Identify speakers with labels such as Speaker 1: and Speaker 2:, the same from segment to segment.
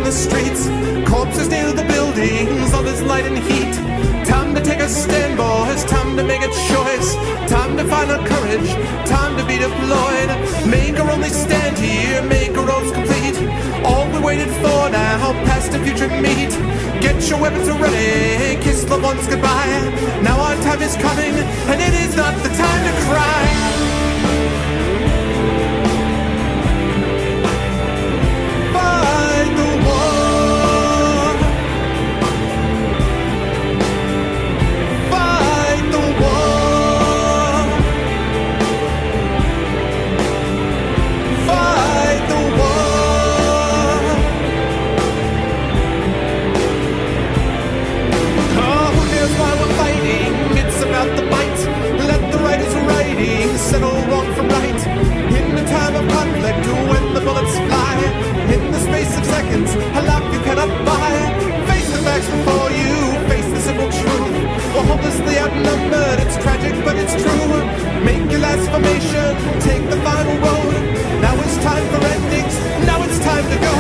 Speaker 1: the streets, corpses near the buildings, all this light and heat. Time to take a stand, boys, time to make a choice. Time to find our courage, time to be deployed. Make our only stand here, make our roads complete. All we waited for now, past and future meet. Get your weapons ready, kiss loved ones goodbye. Now our time is coming, and it is not the time to cry. Settle wrong from right. In the time of conflict, when the bullets fly, in the space of seconds, a life you cannot buy. Face the facts before you, face the simple truth. We're hopelessly outnumbered, it's tragic but it's true. Make your last formation, take the final road. Now it's time for endings, now it's time to go.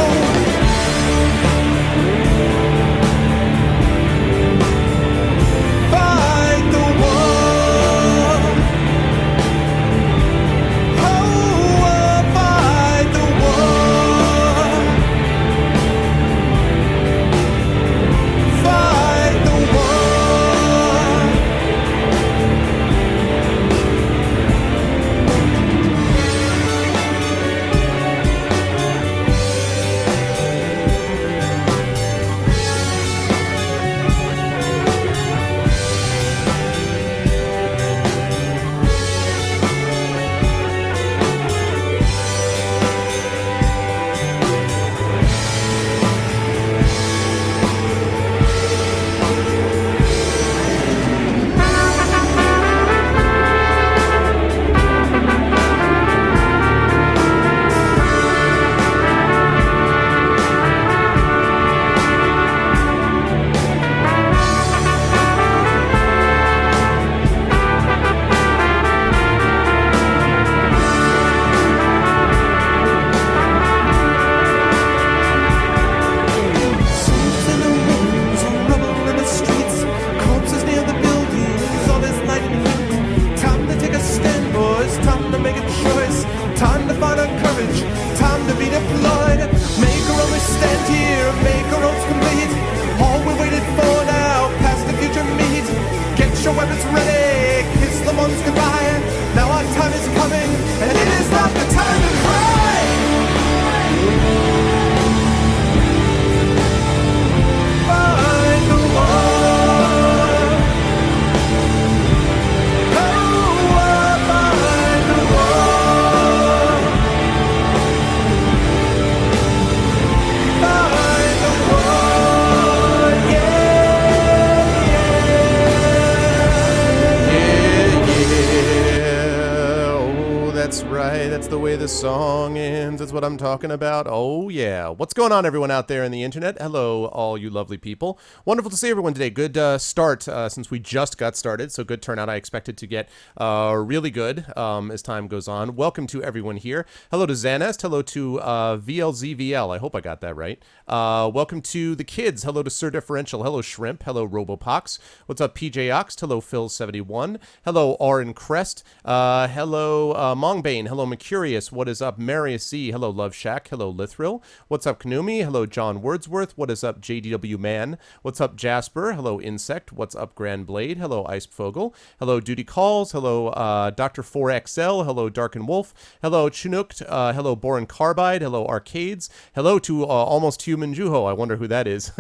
Speaker 1: Song ends. That's what I'm talking about. Oh yeah. What's going on, everyone out there in the internet? Hello, all you lovely people. Wonderful to see everyone today. Good start since we just got started. So good turnout. I expect it to get really good as time goes on. Welcome to everyone here. Hello to Zanest. Hello to VLZVL. I hope I got that right. Welcome to the kids. Hello to Sir Differential. Hello Shrimp. Hello Robopox. What's up, PJ Ox? Hello Phil71. Hello Auron Crest. Hello Mongbane. Hello Mercurius. What is up, Marius C? Hello, Love Shack. Hello, Lithril. What's up, Kanumi? Hello, John Wordsworth. What is up, JDW Man? What's up, Jasper? Hello, Insect. What's up, Grand Blade? Hello, Ice Fogel. Hello, Duty Calls. Hello, Dr. 4XL. Hello, Darken Wolf. Hello, Chinooked. Hello, Boron Carbide. Hello, Arcades. Hello to Almost Human Juho. I wonder who that is.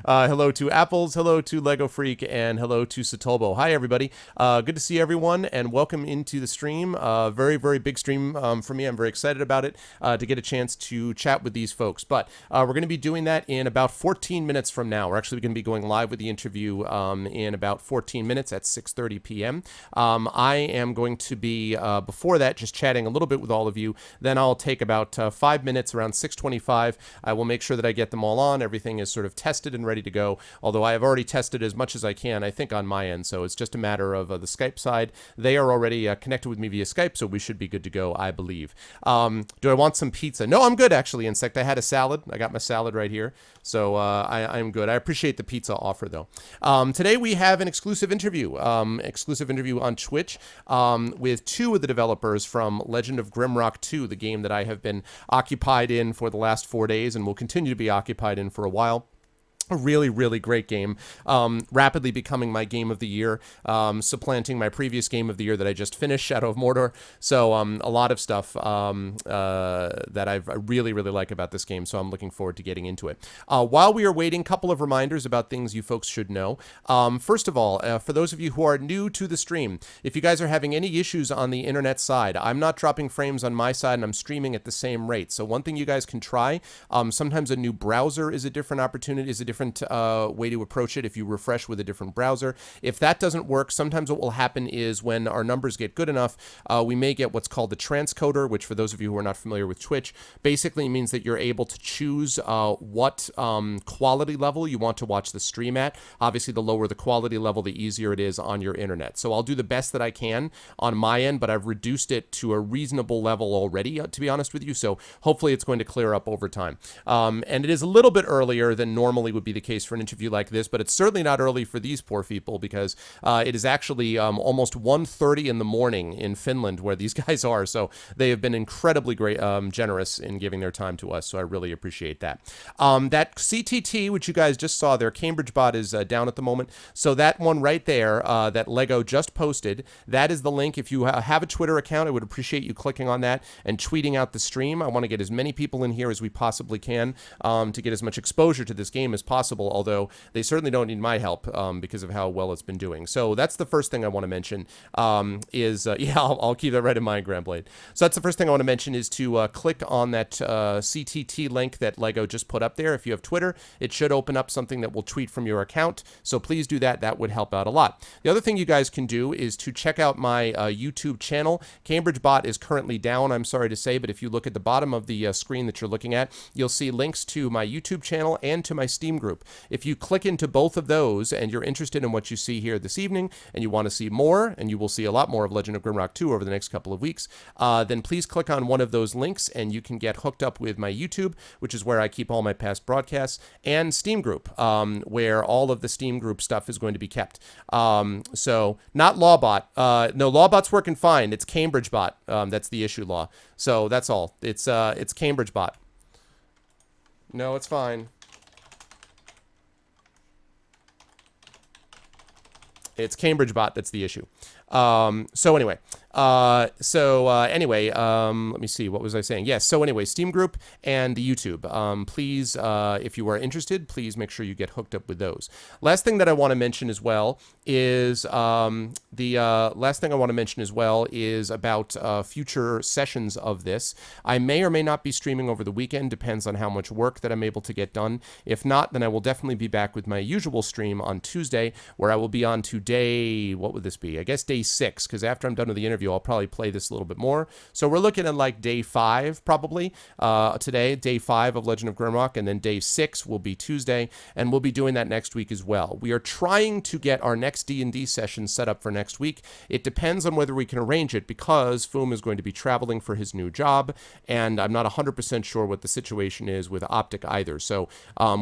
Speaker 1: Hello to Apples. Hello to Lego Freak. And hello to Satolbo. Hi, everybody. Good to see everyone, and welcome into the stream. Very, very big stream for me. I'm very excited about it to get a chance to chat with these folks. But we're going to be doing that in about 14 minutes from now. We're actually going to be going live with the interview in about 14 minutes at 6:30 p.m. I am going to be, before that, just chatting a little bit with all of you. Then I'll take about 5 minutes around 6:25. I will make sure that I get them all on. Everything is sort of tested and ready to go, although I have already tested as much as I can, I think, on my end. So it's just a matter of the Skype side. They are already connected with me via Skype, so we should be good to go, I believe. Do I want some pizza? No, I'm good, actually, Insect. I had a salad. I got my salad right here. So I'm good. I appreciate the pizza offer, though. Today we have an exclusive interview on Twitch with two of the developers from Legend of Grimrock 2, the game that I have been occupied in for the last 4 days and will continue to be occupied in for a while. A really, really great game, rapidly becoming my game of the year, supplanting my previous game of the year that I just finished, Shadow of Mordor. So a lot of stuff that I really, really like about this game, so I'm looking forward to getting into it. While we are waiting, a couple of reminders about things you folks should know. First of all, for those of you who are new to the stream, if you guys are having any issues on the internet side, I'm not dropping frames on my side and I'm streaming at the same rate. So one thing you guys can try, sometimes a new browser is a different opportunity, is a different way to approach it if you refresh with a different browser. If that doesn't work, sometimes what will happen is when our numbers get good enough, we may get what's called the transcoder, which for those of you who are not familiar with Twitch, basically means that you're able to choose what quality level you want to watch the stream at. Obviously, the lower the quality level, the easier it is on your internet. So I'll do the best that I can on my end, but I've reduced it to a reasonable level already, to be honest with you. So hopefully it's going to clear up over time. And it is a little bit earlier than normally would be the case for an interview like this, but it's certainly not early for these poor people because it is actually almost 1:30 in the morning in Finland where these guys are. So they have been incredibly great, generous in giving their time to us. So I really appreciate that. That CTT, which you guys just saw there, Cambridge bot is down at the moment. So that one right there that Lego just posted, that is the link. If you have a Twitter account, I would appreciate you clicking on that and tweeting out the stream. I want to get as many people in here as we possibly can to get as much exposure to this game as possible, although they certainly don't need my help because of how well it's been doing. So that's the first thing I want to mention yeah, I'll keep that right in mind, Grandblade. So that's the first thing I want to mention is to click on that CTT link that Lego just put up there. If you have Twitter, it should open up something that will tweet from your account. So please do that. That would help out a lot. The other thing you guys can do is to check out my YouTube channel. Cambridge bot is currently down, I'm sorry to say, but if you look at the bottom of the screen that you're looking at, you'll see links to my YouTube channel and to my Steam group. If you click into both of those and you're interested in what you see here this evening and you want to see more, and you will see a lot more of Legend of Grimrock 2 over the next couple of weeks, then please click on one of those links and you can get hooked up with my YouTube, which is where I keep all my past broadcasts, and Steam group, where all of the Steam group stuff is going to be kept. So not Lawbot. No, Lawbot's working fine. It's Cambridge bot. That's the issue, Law. So that's all. It's Cambridge bot. No, it's fine. It's Cambridge bot that's the issue. So anyway, let me see, what was I saying? Yes, so anyway, Steam group and the YouTube. Please, if you are interested, please make sure you get hooked up with those. Last thing that I want to mention as well is about future sessions of this. I may or may not be streaming over the weekend, depends on how much work that I'm able to get done. If not, then I will definitely be back with my usual stream on Tuesday, where I will be on to day, what would this be? I guess day 6, because after I'm done with the interview, I'll probably play this a little bit more. So we're looking at like day 5 probably today, day 5 of Legend of Grimrock, and then day 6 will be Tuesday, and we'll be doing that next week as well. We are trying to get our next D&D session set up for next week. It depends on whether we can arrange it because Foom is going to be traveling for his new job, and I'm not 100% sure what the situation is with Optic either. So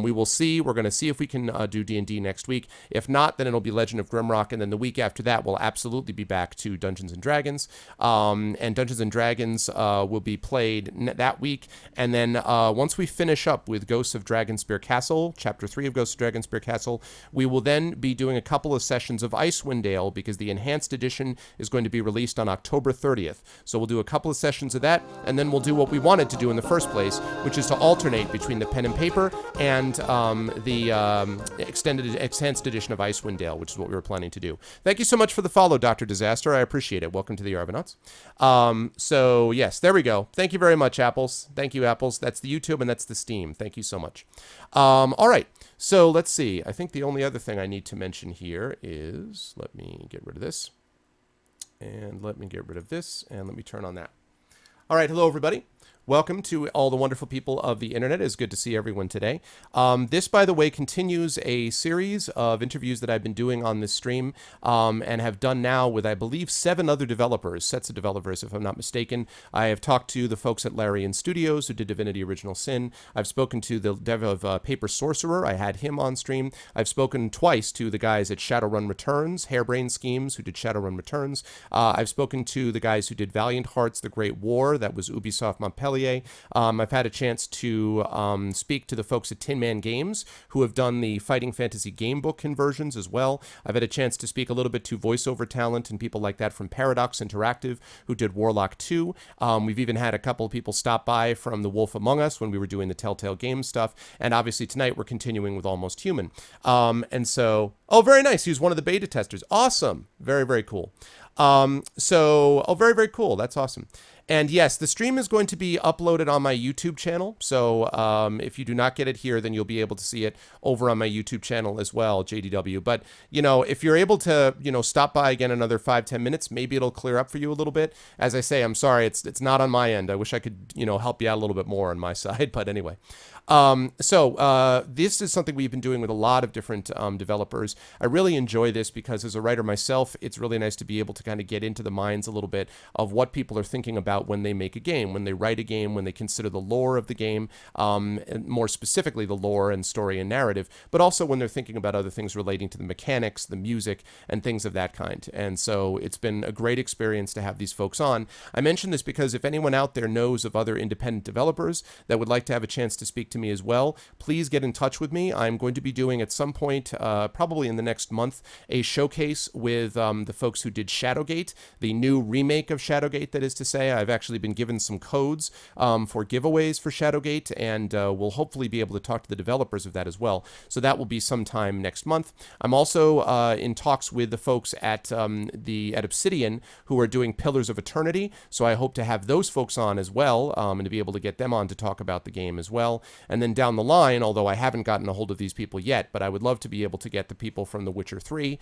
Speaker 1: we will see. We're going to see if we can do D&D next week. If not, then it'll be Legend of Grimrock, and then the week after that we'll absolutely be back to Dungeons and Dragons. And Dungeons and Dragons will be played that week. And then once we finish up with Ghosts of Dragonspear Castle, Chapter 3 of Ghosts of Dragonspear Castle, we will then be doing a couple of sessions of Icewind Dale because the Enhanced Edition is going to be released on October 30th. So we'll do a couple of sessions of that, and then we'll do what we wanted to do in the first place, which is to alternate between the pen and paper and the Enhanced Edition of Icewind Dale, which is what we were planning to do. Thank you so much for the follow, Dr. Disaster. I appreciate it. Welcome to the Argonauts. So yes, there we go. Thank you very much, Apples. Thank you, Apples. That's the YouTube and that's the Steam. Thank you so much. All right. So let's see. I think the only other thing I need to mention here is, let me get rid of this, and let me get rid of this, and let me turn on that. All right. Hello, everybody. Welcome to all the wonderful people of the internet. It's good to see everyone today. This, by the way, continues a series of interviews that I've been doing on this stream and have done now with, I believe, 7 other developers, sets of developers, if I'm not mistaken. I have talked to the folks at Larian Studios who did Divinity Original Sin. I've spoken to the dev of Paper Sorcerer. I had him on stream. I've spoken twice to the guys at Shadowrun Returns, Harebrained Schemes, who did Shadowrun Returns. I've spoken to the guys who did Valiant Hearts, The Great War. That was Ubisoft Montpellier. I've had a chance to speak to the folks at Tin Man Games, who have done the Fighting Fantasy Gamebook conversions as well. I've had a chance to speak a little bit to voiceover talent and people like that from Paradox Interactive, who did Warlock 2. We've even had a couple of people stop by from The Wolf Among Us when we were doing the Telltale Games stuff. And obviously tonight we're continuing with Almost Human. Oh, very nice. He was one of the beta testers. Awesome. Very, very cool. Very, very cool. That's awesome. And yes, the stream is going to be uploaded on my YouTube channel. So if you do not get it here, then you'll be able to see it over on my YouTube channel as well, JDW. But, if you're able to, stop by again another 5-10 minutes, maybe it'll clear up for you a little bit. As I say, I'm sorry, it's not on my end. I wish I could, help you out a little bit more on my side. But anyway. This is something we've been doing with a lot of different developers. I really enjoy this because as a writer myself, it's really nice to be able to kind of get into the minds a little bit of what people are thinking about when they make a game, when they write a game, when they consider the lore of the game, and more specifically the lore and story and narrative, but also when they're thinking about other things relating to the mechanics, the music, and things of that kind. And so it's been a great experience to have these folks on. I mention this because if anyone out there knows of other independent developers that would like to have a chance to speak to me as well, please get in touch with me. I'm going to be doing at some point, probably in the next month, a showcase with the folks who did Shadowgate, the new remake of Shadowgate, that is to say. I've actually been given some codes for giveaways for Shadowgate, and we'll hopefully be able to talk to the developers of that as well. So that will be sometime next month. I'm also in talks with the folks at Obsidian who are doing Pillars of Eternity, so I hope to have those folks on as well, and to be able to get them on to talk about the game as well. And then down the line, although I haven't gotten a hold of these people yet, but I would love to be able to get the people from The Witcher 3,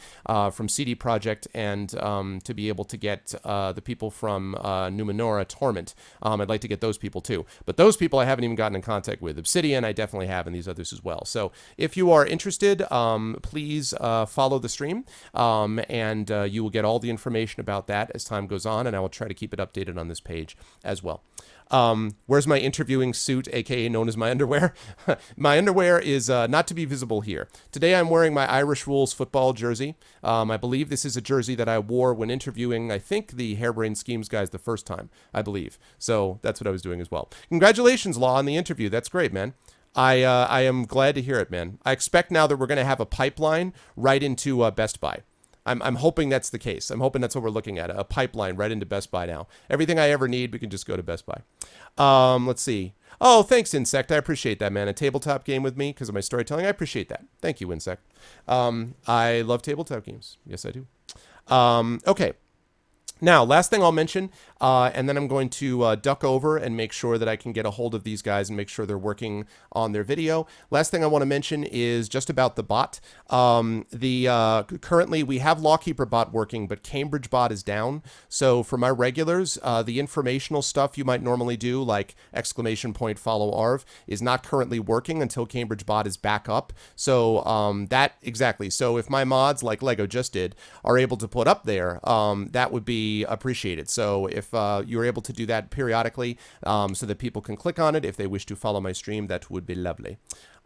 Speaker 1: from CD Projekt, and to be able to get the people from Numenora Torment. I'd like to get those people too. But those people I haven't even gotten in contact with. Obsidian I definitely have, and these others as well. So if you are interested, please follow the stream, and you will get all the information about that as time goes on, and I will try to keep it updated on this page as well. Where's my interviewing suit, aka known as my underwear? My underwear is not to be visible here. Today I'm wearing my Irish Wolves football jersey. I believe this is a jersey that I wore when interviewing, I think, the Harebrained Schemes guys the first time, I believe. So that's what I was doing as well. Congratulations, Law, on the interview. That's great, man. I am glad to hear it, man. I expect now that we're going to have a pipeline right into Best Buy. I'm hoping that's the case. I'm hoping that's what we're looking at, a pipeline right into Best Buy now. Everything I ever need, we can just go to Best Buy. Let's see. Oh, thanks, Insect. I appreciate that, man. A tabletop game with me because of my storytelling. I appreciate that. Thank you, Insect. I love tabletop games. Yes, I do. Okay. Now, last thing I'll mention, and then I'm going to duck over and make sure that I can get a hold of these guys and make sure they're working on their video. Last thing I want to mention is just about the bot. Currently, we have Lawkeeper bot working, but Cambridge bot is down. So for my regulars, the informational stuff you might normally do, like ! follow Arv, is not currently working until Cambridge bot is back up. So exactly. So if my mods, like Lego just did, are able to put up there, that would be appreciated. So if you're able to do that periodically, so that people can click on it if they wish to follow my stream, that would be lovely.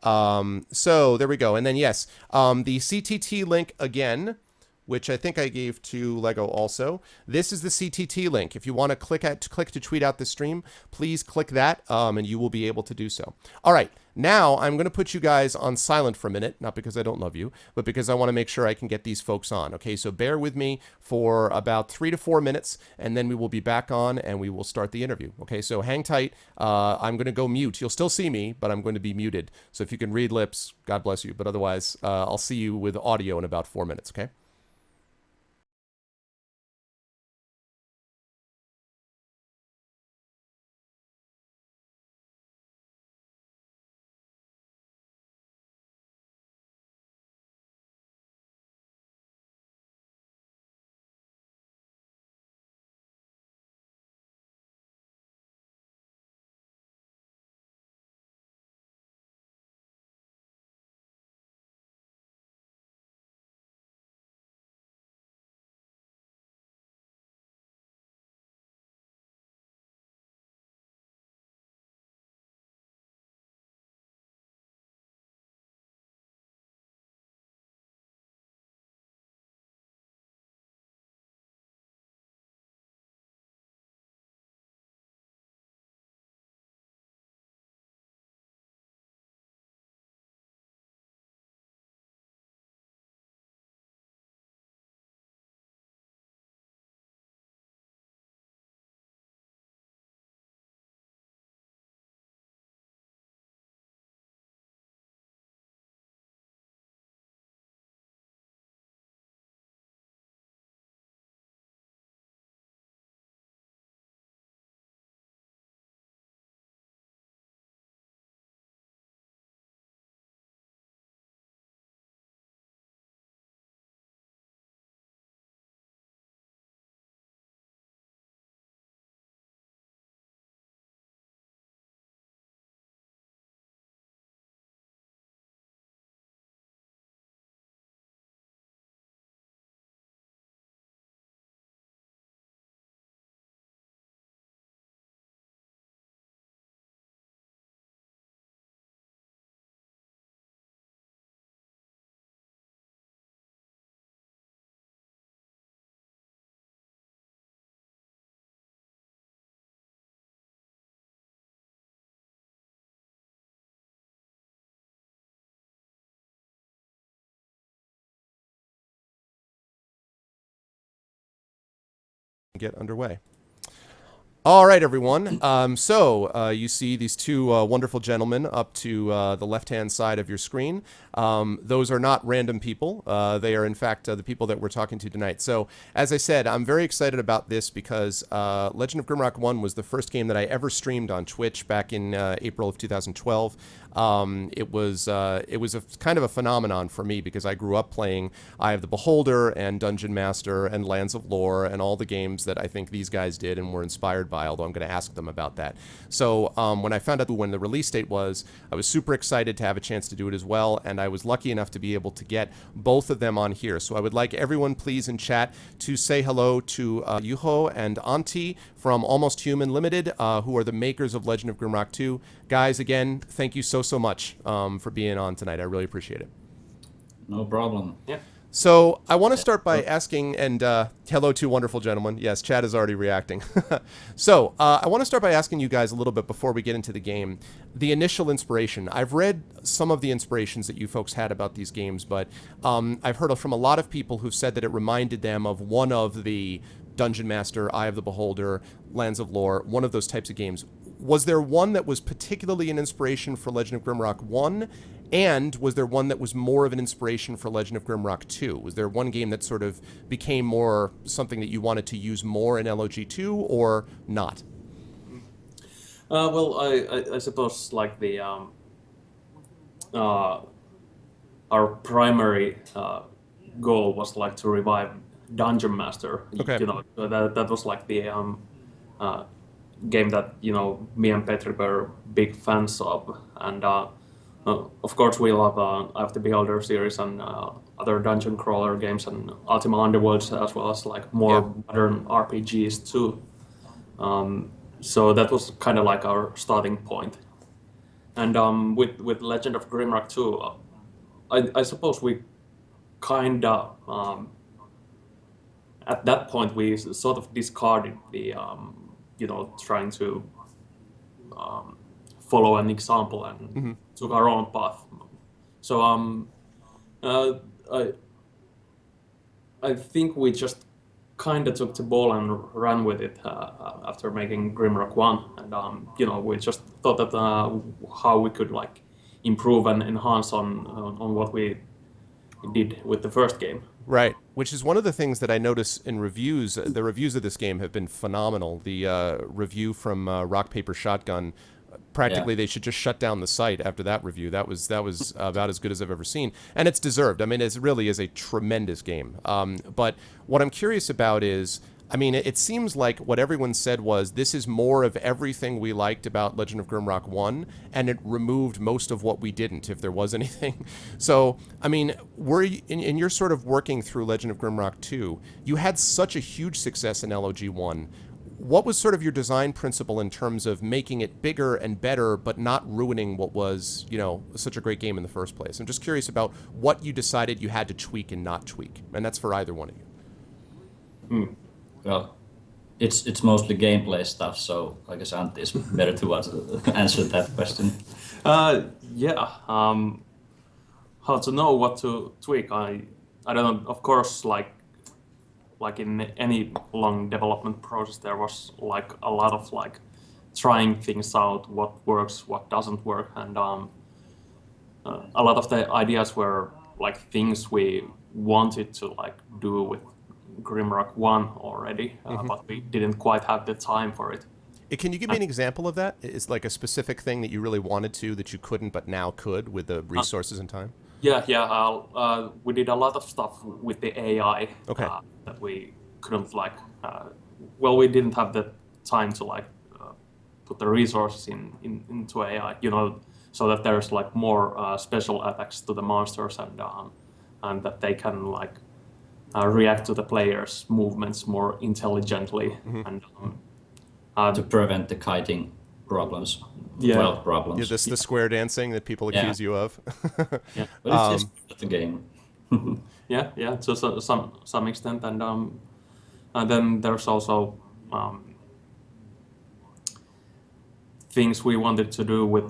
Speaker 1: So there we go. And then yes, the CTT link again, which I think I gave to Lego also. This is the CTT link. If you want to click to tweet out the stream, please click that, and you will be able to do so. All right. Now I'm going to put you guys on silent for a minute, not because I don't love you, but because I want to make sure I can get these folks on. Okay, so bear with me for about 3 to 4 minutes, and then we will be back on and we will start the interview. Okay, so hang tight. I'm going to go mute. You'll still see me, but I'm going to be muted. So if you can read lips, God bless you. But otherwise, I'll see you with audio in about 4 minutes. Okay. get underway. All right, everyone. So you see these two wonderful gentlemen up to the left-hand side of your screen. Those are not random people. They are, in fact, the people that we're talking to tonight. So, as I said, I'm very excited about this because Legend of Grimrock 1 was the first game that I ever streamed on Twitch back in April of 2012. It was a kind of a phenomenon for me because I grew up playing Eye of the Beholder and Dungeon Master and Lands of Lore and all the games that I think these guys did and were inspired by, although I'm going to ask them about that. So when I found out when the release date was, I was super excited to have a chance to do it as well, and I was lucky enough to be able to get both of them on here. So I would like everyone, please, in chat to say hello to Juho and Antti from Almost Human Limited, who are the makers of Legend of Grimrock 2. Guys, again, thank you so much for being on tonight. I really appreciate it.
Speaker 2: No problem.
Speaker 3: Yeah.
Speaker 1: So I want to start by asking, and hello to wonderful gentlemen. Yes, Chad is already reacting. So I want to start by asking you guys a little bit before we get into the game, the initial inspiration. I've read some of the inspirations that you folks had about these games, but I've heard from a lot of people who've said that it reminded them of one of the Dungeon Master, Eye of the Beholder, Lands of Lore, one of those types of games. Was there one that was particularly an inspiration for Legend of Grimrock 1? And was there one that was more of an inspiration for Legend of Grimrock 2? Was there one game that sort of became more something that you wanted to use more in LOG2 or not?
Speaker 3: Well, I suppose like the our primary goal was like to revive Dungeon Master.
Speaker 1: Okay.
Speaker 3: You know, that was like the game that me and Petri were big fans of, and of course we love Eye of the Beholder series and other dungeon crawler games and Ultima Underworlds, as well as like more modern RPGs too. So that was kind of like our starting point. And with Legend of Grimrock 2, I suppose we kind of at that point we sort of discarded the trying to follow an example and took our own path. So I think we just kind of took the ball and ran with it after making Grimrock 1, and we just thought that how we could like improve and enhance on what we did with the first game.
Speaker 1: Right, which is one of the things that I notice in reviews. The reviews of this game have been phenomenal. The review from Rock Paper Shotgun, practically they should just shut down the site after that review. That was about as good as I've ever seen, and it's deserved. I mean, it really is a tremendous game. But what I'm curious about is, I mean, it seems like what everyone said was this is more of everything we liked about Legend of Grimrock 1, and it removed most of what we didn't, if there was anything. So, I mean, were you, in your sort of working through Legend of Grimrock 2, you had such a huge success in LOG 1. What was sort of your design principle in terms of making it bigger and better, but not ruining what was, such a great game in the first place? I'm just curious about what you decided you had to tweak and not tweak, and that's for either one of you.
Speaker 2: Well, it's mostly gameplay stuff, so I guess Antti is better to answer that question.
Speaker 3: How to know what to tweak? I don't know. Of course, like in any long development process, there was like a lot of like trying things out, what works, what doesn't work, and a lot of the ideas were like things we wanted to like do with Grimrock 1 already, but we didn't quite have the time for it.
Speaker 1: Can you give me an example of that? Is like a specific thing that you really wanted to that you couldn't but now could with the resources and time?
Speaker 3: Yeah. We did a lot of stuff with the AI that we couldn't like. We didn't have the time to like put the resources into AI, so that there's like more special attacks to the monsters and that they can like react to the players' movements more intelligently and
Speaker 2: to prevent the kiting problems, problems.
Speaker 1: Yeah, the square dancing that people accuse you of.
Speaker 2: Yeah, but it's just the game.
Speaker 3: yeah, to some extent, and then there's also things we wanted to do with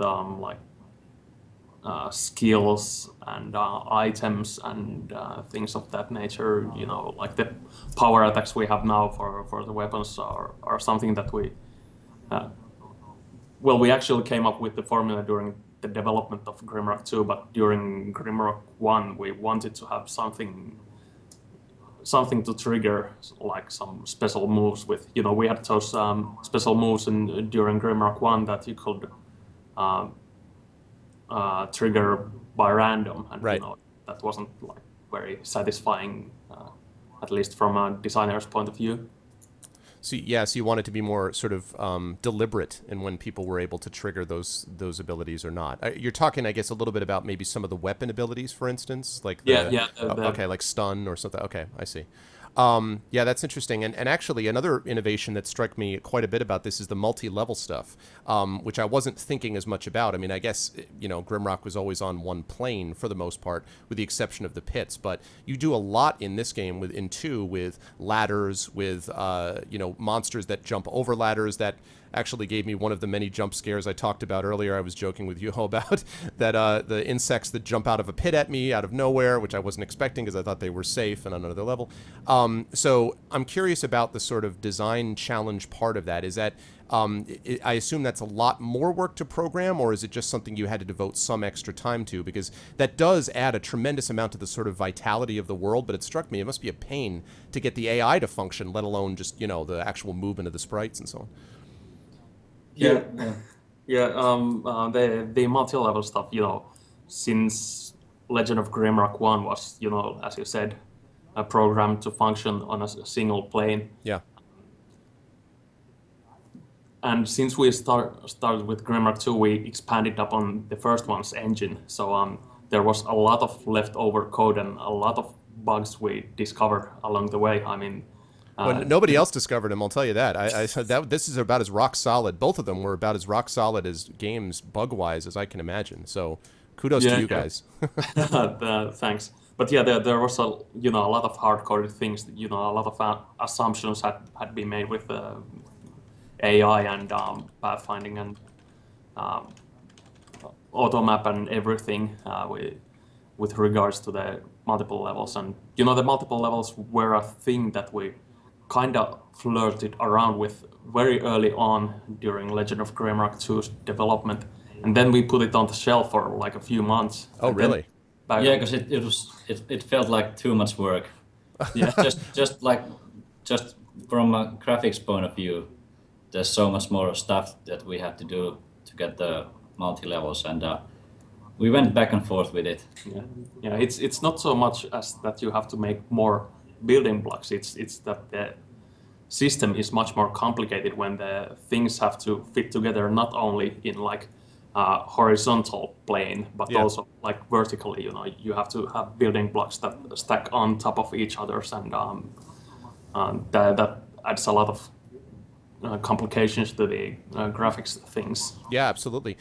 Speaker 3: skills and items and things of that nature. You know, like the power attacks we have now for the weapons are something that we actually came up with the formula during the development of Grimrock 2, but during Grimrock 1 we wanted to have something to trigger, like some special moves with, you know, we had those special moves during Grimrock 1 that you could trigger by random, and
Speaker 1: Right.
Speaker 3: you know, that wasn't like very satisfying, at least from a designer's point of view.
Speaker 1: So you want it to be more sort of deliberate in when people were able to trigger those abilities or not. You're talking, I guess, a little bit about maybe some of the weapon abilities, for instance, like okay, like stun or something. Okay, I see. Yeah, that's interesting. And actually, another innovation that struck me quite a bit about this is the multi-level stuff, which I wasn't thinking as much about. I mean, I guess, you know, Grimrock was always on one plane for the most part, with the exception of the pits. But you do a lot in this game in 2 with ladders, with, you know, monsters that jump over ladders that actually gave me one of the many jump scares I talked about earlier. I was joking with Juho about that, the insects that jump out of a pit at me out of nowhere, which I wasn't expecting because I thought they were safe and on another level. So I'm curious about the sort of design challenge part of that. Is that, I assume that's a lot more work to program, or is it just something you had to devote some extra time to? Because that does add a tremendous amount to the sort of vitality of the world, but it struck me it must be a pain to get the AI to function, let alone just, you know, the actual movement of the sprites and so on.
Speaker 3: Yeah. The multi-level stuff, you know, since Legend of Grimrock 1 was, you know, as you said, programmed to function on a single plane.
Speaker 1: Yeah.
Speaker 3: And since we started with Grimrock 2, we expanded upon the first one's engine. So there was a lot of leftover code and a lot of bugs we discovered along the way. I mean,
Speaker 1: well, nobody else discovered them, I'll tell you that. I said that this is about as rock solid. Both of them were about as rock solid as games bug-wise as I can imagine. So kudos to you guys.
Speaker 3: Thanks. But yeah, there was a lot of hard-coded things. You know, a lot of assumptions had been made with AI and pathfinding and automap and everything with regards to the multiple levels. And you know, the multiple levels were a thing that we kind of flirted around with very early on during Legend of Grimrock 2's development, and then we put it on the shelf for like a few months.
Speaker 1: Oh, really?
Speaker 2: Yeah, because it felt like too much work. Yeah, just from a graphics point of view, there's so much more stuff that we have to do to get the multi-levels, and we went back and forth with it.
Speaker 3: Yeah. It's not so much as that you have to make more building blocks. It's that the system is much more complicated when the things have to fit together, not only in like horizontal plane, but also like vertically. You know, you have to have building blocks that stack on top of each others, and that adds a lot of complications to the graphics things.
Speaker 1: Yeah, absolutely.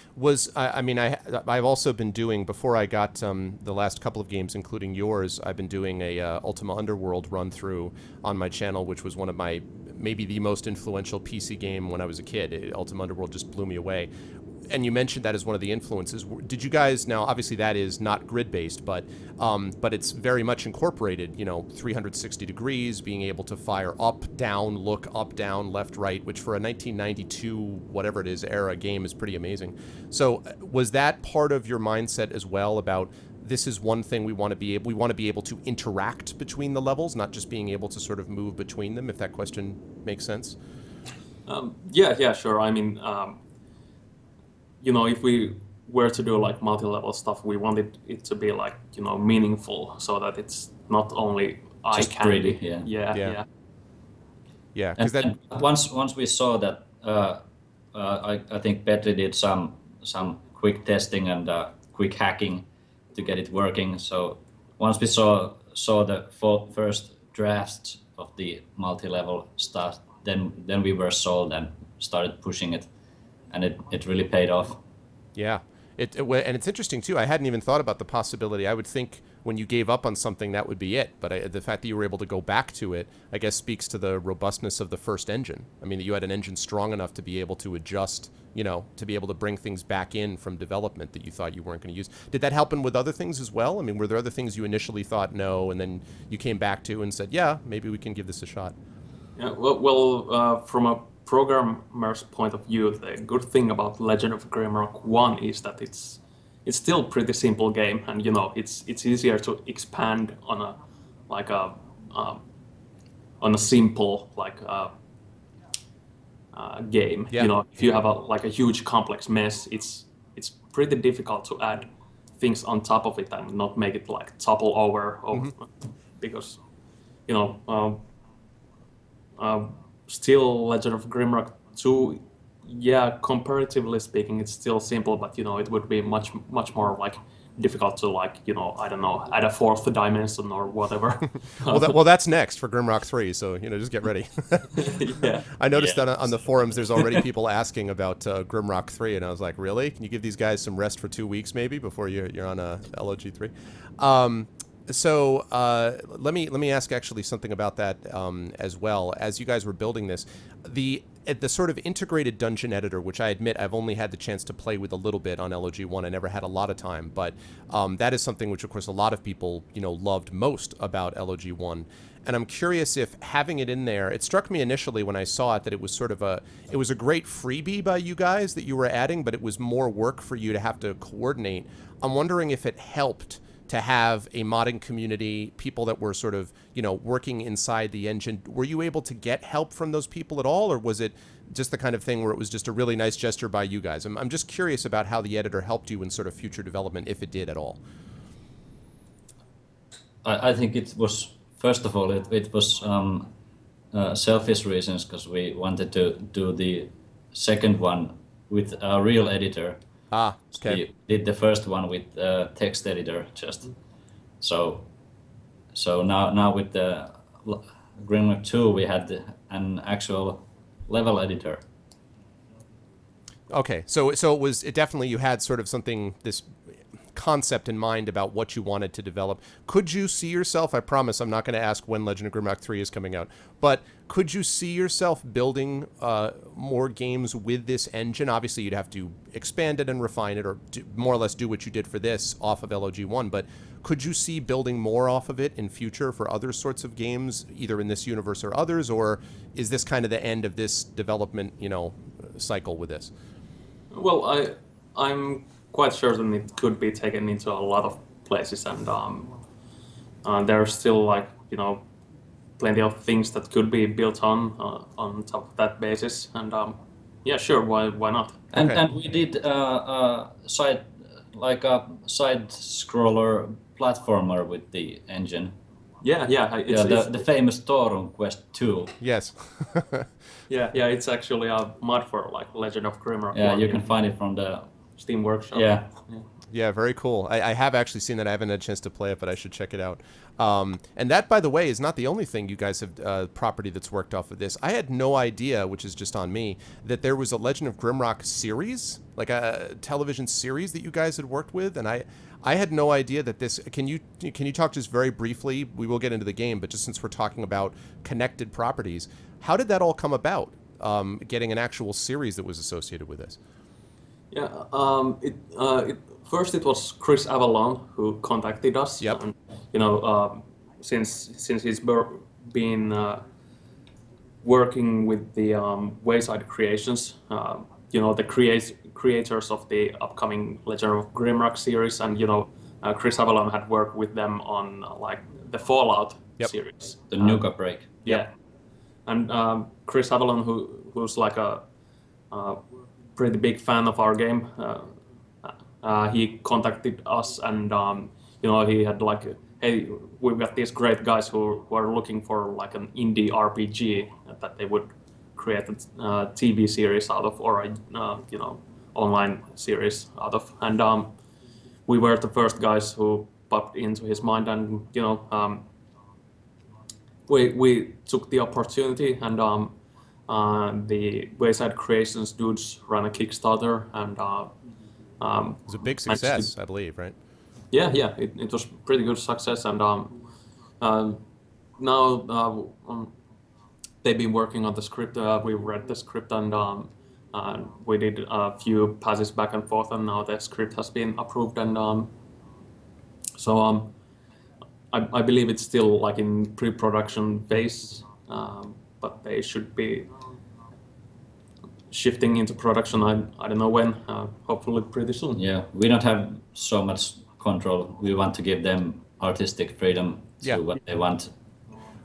Speaker 1: I've also been doing, before I got the last couple of games, including yours, I've been doing a Ultima Underworld run through on my channel, which was one of my, maybe the most influential PC game when I was a kid. Ultima Underworld just blew me away. And you mentioned that as one of the influences. Did you guys, now obviously that is not grid-based, but it's very much incorporated, you know, 360 degrees, being able to fire up, down, look up, down, left, right, which for a 1992, whatever it is, era game is pretty amazing. So was that part of your mindset as well, about this is one thing we want to be able to interact between the levels, not just being able to sort of move between them, if that question makes sense?
Speaker 3: Yeah, sure. I mean, you know, if we were to do like multi-level stuff, we wanted it to be like, you know, meaningful, so that it's not only eye candy. Yeah.
Speaker 1: Because
Speaker 2: and once we saw that, I think Petri did some quick testing and quick hacking to get it working. So once we saw the first drafts of the multi-level stuff, then we were sold and started pushing it. And it really paid off.
Speaker 1: Yeah. And it's interesting too. I hadn't even thought about the possibility. I would think when you gave up on something, that would be it. But the fact that you were able to go back to it, I guess, speaks to the robustness of the first engine. I mean, that you had an engine strong enough to be able to adjust, to be able to bring things back in from development that you thought you weren't going to use. Did that happen with other things as well? I mean, were there other things you initially thought no, and then you came back to and said, yeah, maybe we can give this a shot?
Speaker 3: Yeah, from a programmer's point of view, the good thing about Legend of Grimrock 1 is that it's still pretty simple game, and it's easier to expand on a simple game.
Speaker 1: Yeah.
Speaker 3: If you have a huge complex mess, it's pretty difficult to add things on top of it and not make it topple over, because still Legend of Grimrock 2, yeah, comparatively speaking, it's still simple, but it would be much more difficult to I don't know, add a fourth dimension or whatever.
Speaker 1: Well, that's next for Grimrock 3, so just get ready.
Speaker 3: Yeah.
Speaker 1: I noticed that on the forums, there's already people asking about Grimrock 3, and I was like, really? Can you give these guys some rest for 2 weeks maybe before you're on a LOG 3? So let me ask actually something about that as well. As you guys were building this, the sort of integrated dungeon editor, which I admit I've only had the chance to play with a little bit on LOG1. I never had a lot of time, but that is something which, of course, a lot of people loved most about LOG1. And I'm curious if having it in there, it struck me initially when I saw it that it was sort of a great freebie by you guys that you were adding, but it was more work for you to have to coordinate. I'm wondering if it helped to have a modding community, people that were sort of, working inside the engine. Were you able to get help from those people at all, or was it just the kind of thing where it was just a really nice gesture by you guys? I'm just curious about how the editor helped you in sort of future development, if it did at all.
Speaker 2: I think it was, first of all, it was selfish reasons, because we wanted to do the second one with a real editor.
Speaker 1: Ah, okay.
Speaker 2: We did the first one with text editor just. So now with the Grimrock 2 we had an actual level editor.
Speaker 1: Okay, so it definitely, you had sort of something, this concept in mind about what you wanted to develop. Could you see yourself, I promise I'm not going to ask when Legend of Grimrock 3 is coming out, but could you see yourself building more games with this engine? Obviously you'd have to expand it and refine it, or more or less do what you did for this off of LOG1, but could you see building more off of it in future for other sorts of games, either in this universe or others, or is this kind of the end of this development, cycle with this?
Speaker 3: Well, I'm quite certain it could be taken into a lot of places, and there's still plenty of things that could be built on top of that basis, and yeah, sure, why not?
Speaker 2: And
Speaker 1: Okay.
Speaker 2: and we did a side scroller platformer with the engine.
Speaker 3: Yeah,
Speaker 2: The famous Torun Quest 2.
Speaker 1: Yes.
Speaker 3: it's actually a mod for Legend of Grimrock.
Speaker 2: Yeah,
Speaker 3: 1
Speaker 2: you can find it from the
Speaker 3: Steam Workshop.
Speaker 2: Yeah.
Speaker 1: Yeah, very cool. I have actually seen that. I haven't had a chance to play it, but I should check it out. And that, by the way, is not the only thing you guys have property that's worked off of this. I had no idea, which is just on me, that there was a Legend of Grimrock series, like a television series that you guys had worked with, and I had no idea that this. Can you talk just very briefly? We will get into the game, but just since we're talking about connected properties, how did that all come about? Getting an actual series that was associated with this.
Speaker 3: Yeah, first it was Chris Avalon who contacted us.
Speaker 1: Yep.
Speaker 3: And, since he's been working with the Wayside Creations, the creators of the upcoming Legend of Grimrock series, and Chris Avalon had worked with them on the Fallout
Speaker 1: Yep.
Speaker 3: series.
Speaker 2: The Nuka Break.
Speaker 3: Yeah, and Chris Avalon, who's a pretty big fan of our game, he contacted us, and he had hey, we've got these great guys who are looking for an indie RPG that they would create a TV series out of, or a online series out of, and we were the first guys who popped into his mind, and we took the opportunity, and the Wayside Creations dudes ran a Kickstarter, and Um,
Speaker 1: It was a big
Speaker 3: managed to
Speaker 1: success, I believe, right?
Speaker 3: yeah, it was pretty good success, and uh, now they've been working on the script. We read the script, and we did a few passes back and forth, and now the script has been approved, and so I believe it's still like in pre-production phase, but they should be shifting into production. I don't know when. Hopefully pretty soon.
Speaker 2: Yeah, we don't have so much control. We want to give them artistic freedom to
Speaker 1: Yeah.
Speaker 2: what they want.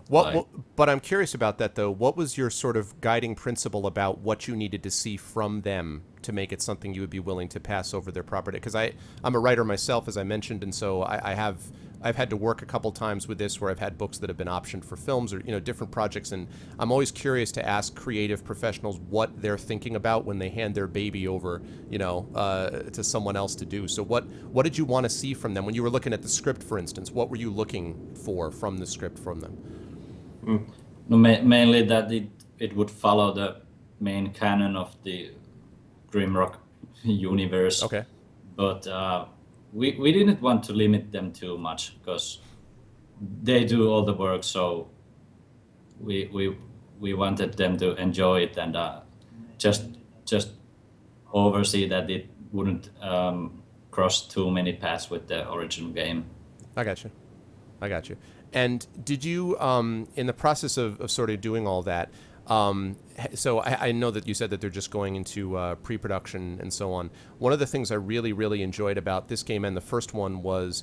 Speaker 1: What, but I'm curious about that though. What was your sort of guiding principle about what you needed to see from them to make it something you would be willing to pass over their property? Because I'm a writer myself, as I mentioned, and so I've had to work a couple times with this where I've had books that have been optioned for films or different projects, and I'm always curious to ask creative professionals what they're thinking about when they hand their baby over to someone else to do. So what did you want to see from them when you were looking at the script, for instance? What were you looking for from the script from them?
Speaker 2: No, mainly that it would follow the main canon of the Grimrock universe.
Speaker 1: Okay.
Speaker 2: But we didn't want to limit them too much because they do all the work. So we wanted them to enjoy it and just oversee that it wouldn't cross too many paths with the original game.
Speaker 1: I got you. And did you, in the process of sort of doing all that, so I know that you said that they're just going into pre-production and so on. One of the things I really, really enjoyed about this game and the first one was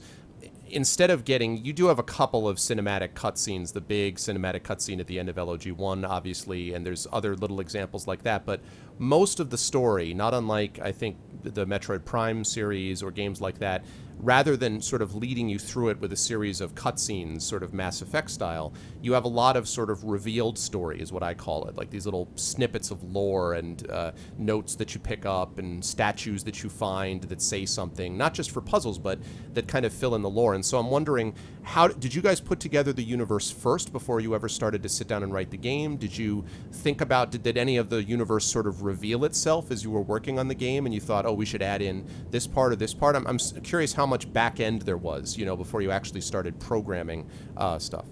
Speaker 1: instead of you do have a couple of cinematic cutscenes, the big cinematic cutscene at the end of LOG1, obviously, and there's other little examples like that, but most of the story, not unlike, I think, the Metroid Prime series or games like that, rather than sort of leading you through it with a series of cutscenes, sort of Mass Effect style, you have a lot of sort of revealed story, is what I call it, like these little snippets of lore and notes that you pick up and statues that you find that say something, not just for puzzles, but that kind of fill in the lore. And so I'm wondering, how did you guys put together the universe first before you ever started to sit down and write the game? Did you think about, did any of the universe sort of reveal itself as you were working on the game and you thought, oh, we should add in this part or this part? I'm curious how much back end there was, before you actually started programming stuff.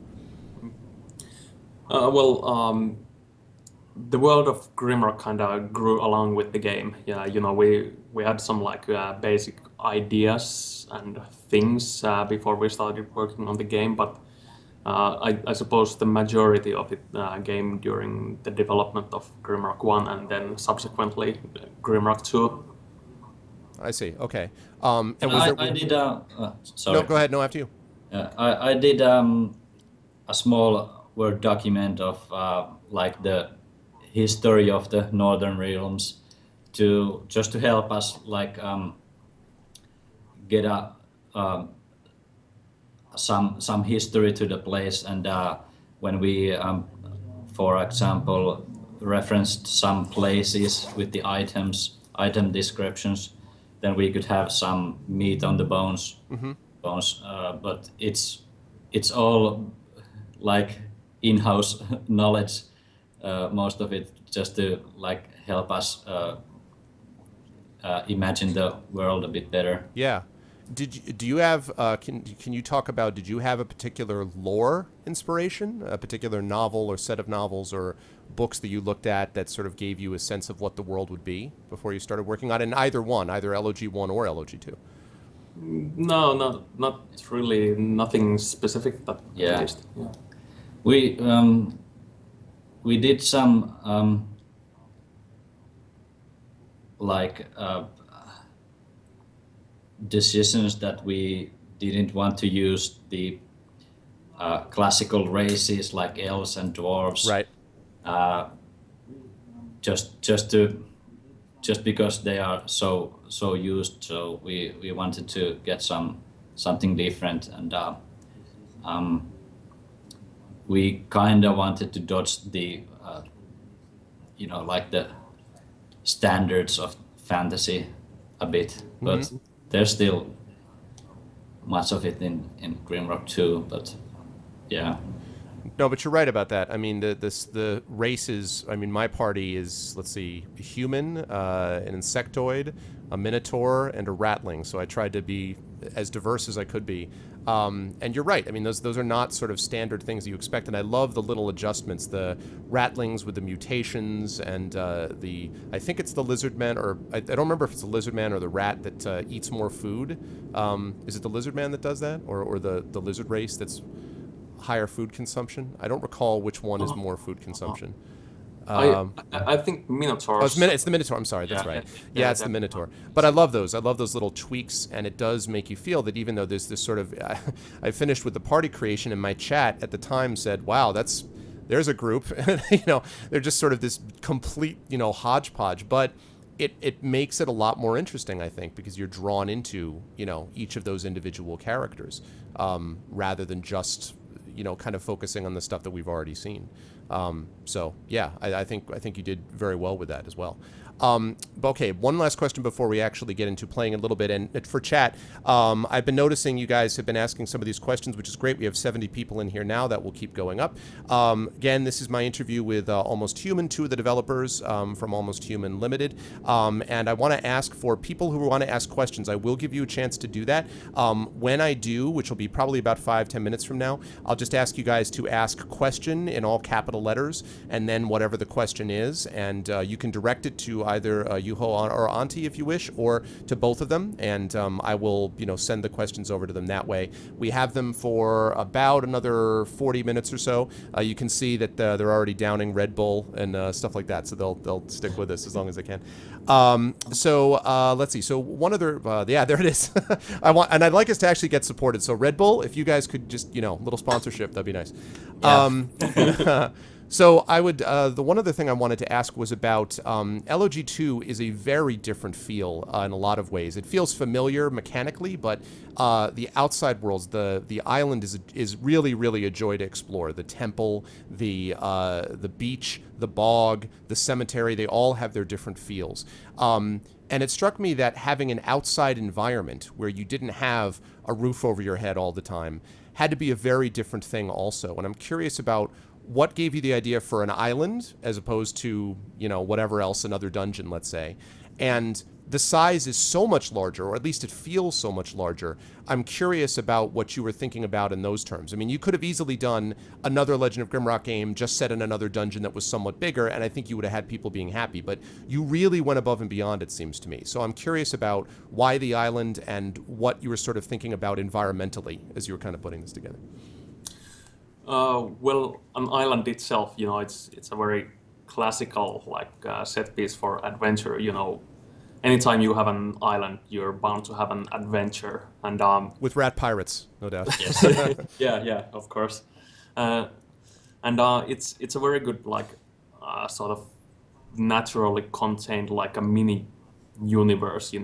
Speaker 3: The world of Grimrock kind of grew along with the game. Yeah, we had some basic ideas and things before we started working on the game, but I suppose the majority of it came during the development of Grimrock 1 and then subsequently Grimrock 2.
Speaker 1: I see. Okay.
Speaker 2: I did. Sorry.
Speaker 1: No, go ahead. No, after you.
Speaker 2: I did a small Word document of the history of the Northern Realms to help us get some history to the place, and when we for example referenced some places with the item descriptions, then we could have some meat on the bones.
Speaker 1: Mm-hmm.
Speaker 2: But it's all like in-house knowledge, most of it, just to help us imagine the world a bit better.
Speaker 1: Yeah. Do you have can you talk about, did you have a particular lore inspiration, a particular novel or set of novels or books that you looked at that sort of gave you a sense of what the world would be before you started working on it, in either LOG1 or LOG2?
Speaker 3: No, not really. Nothing specific, but
Speaker 2: Yeah.
Speaker 3: at least. Yeah.
Speaker 2: We did some decisions that we didn't want to use the classical races like elves and dwarves.
Speaker 1: Right.
Speaker 2: Just because they are so used, so we wanted to get something different, and we kind of wanted to dodge the the standards of fantasy a bit, but
Speaker 1: Mm-hmm.
Speaker 2: there's still much of it in Grimrock too. But yeah.
Speaker 1: No, but you're right about that. I mean, the race is. I mean, my party is, let's see, a human, an insectoid, a minotaur, and a ratling. So I tried to be as diverse as I could be. And you're right. I mean, those are not sort of standard things that you expect. And I love the little adjustments, the ratlings with the mutations, and I think it's the lizard man, or I don't remember if it's the lizard man or the rat that eats more food. Is it the lizard man that does that, or the lizard race that's higher food consumption? I don't recall which one is more food consumption.
Speaker 3: I think Minotaurs.
Speaker 1: It's the Minotaur. I'm sorry, that's right. Yeah, it's the Minotaur. But I love those. I love those little tweaks, and it does make you feel that even though there's this sort of, I finished with the party creation, and my chat at the time said, "Wow, there's a group." They're just sort of this complete, hodgepodge. But it makes it a lot more interesting, I think, because you're drawn into, each of those individual characters, rather than just, kind of focusing on the stuff that we've already seen. So yeah, I think you did very well with that as well. But okay, one last question before we actually get into playing a little bit. And for chat, I've been noticing you guys have been asking some of these questions, which is great. We have 70 people in here now. That will keep going up. Again, this is my interview with Almost Human, two of the developers from Almost Human Limited. And I want to ask for people who want to ask questions. I will give you a chance to do that. When I do, which will be probably about 5-10 minutes from now, I'll just ask you guys to ask question in all capital letters, and then whatever the question is, and you can direct it to either Juho or Antti if you wish, or to both of them, and I will, send the questions over to them that way. We have them for about another 40 minutes or so. You can see that they're already downing Red Bull and stuff like that, so they'll stick with us as long as they can. So let's see. So one other, there it is. I'd like us to actually get supported. So Red Bull, if you guys could just, little sponsorship, that'd be nice. Yeah. So I would, the one other thing I wanted to ask was about LOG2 is a very different feel in a lot of ways. It feels familiar mechanically, but the outside worlds, the island is really, really a joy to explore. The temple, the beach, the bog, the cemetery, they all have their different feels. And it struck me that having an outside environment where you didn't have a roof over your head all the time had to be a very different thing also. And I'm curious about what gave you the idea for an island as opposed to, whatever else, another dungeon, let's say. And the size is so much larger, or at least it feels so much larger. I'm curious about what you were thinking about in those terms. I mean, you could have easily done another Legend of Grimrock game just set in another dungeon that was somewhat bigger, and I think you would have had people being happy. But you really went above and beyond, it seems to me. So I'm curious about why the island and what you were sort of thinking about environmentally as you were kind of putting this together.
Speaker 3: Well, an island itself, it's a very classical set piece for adventure. Anytime you have an island, you're bound to have an adventure, and
Speaker 1: with rat pirates, no doubt.
Speaker 3: Yes. yeah, of course. And it's a very good sort of naturally contained a mini universe. The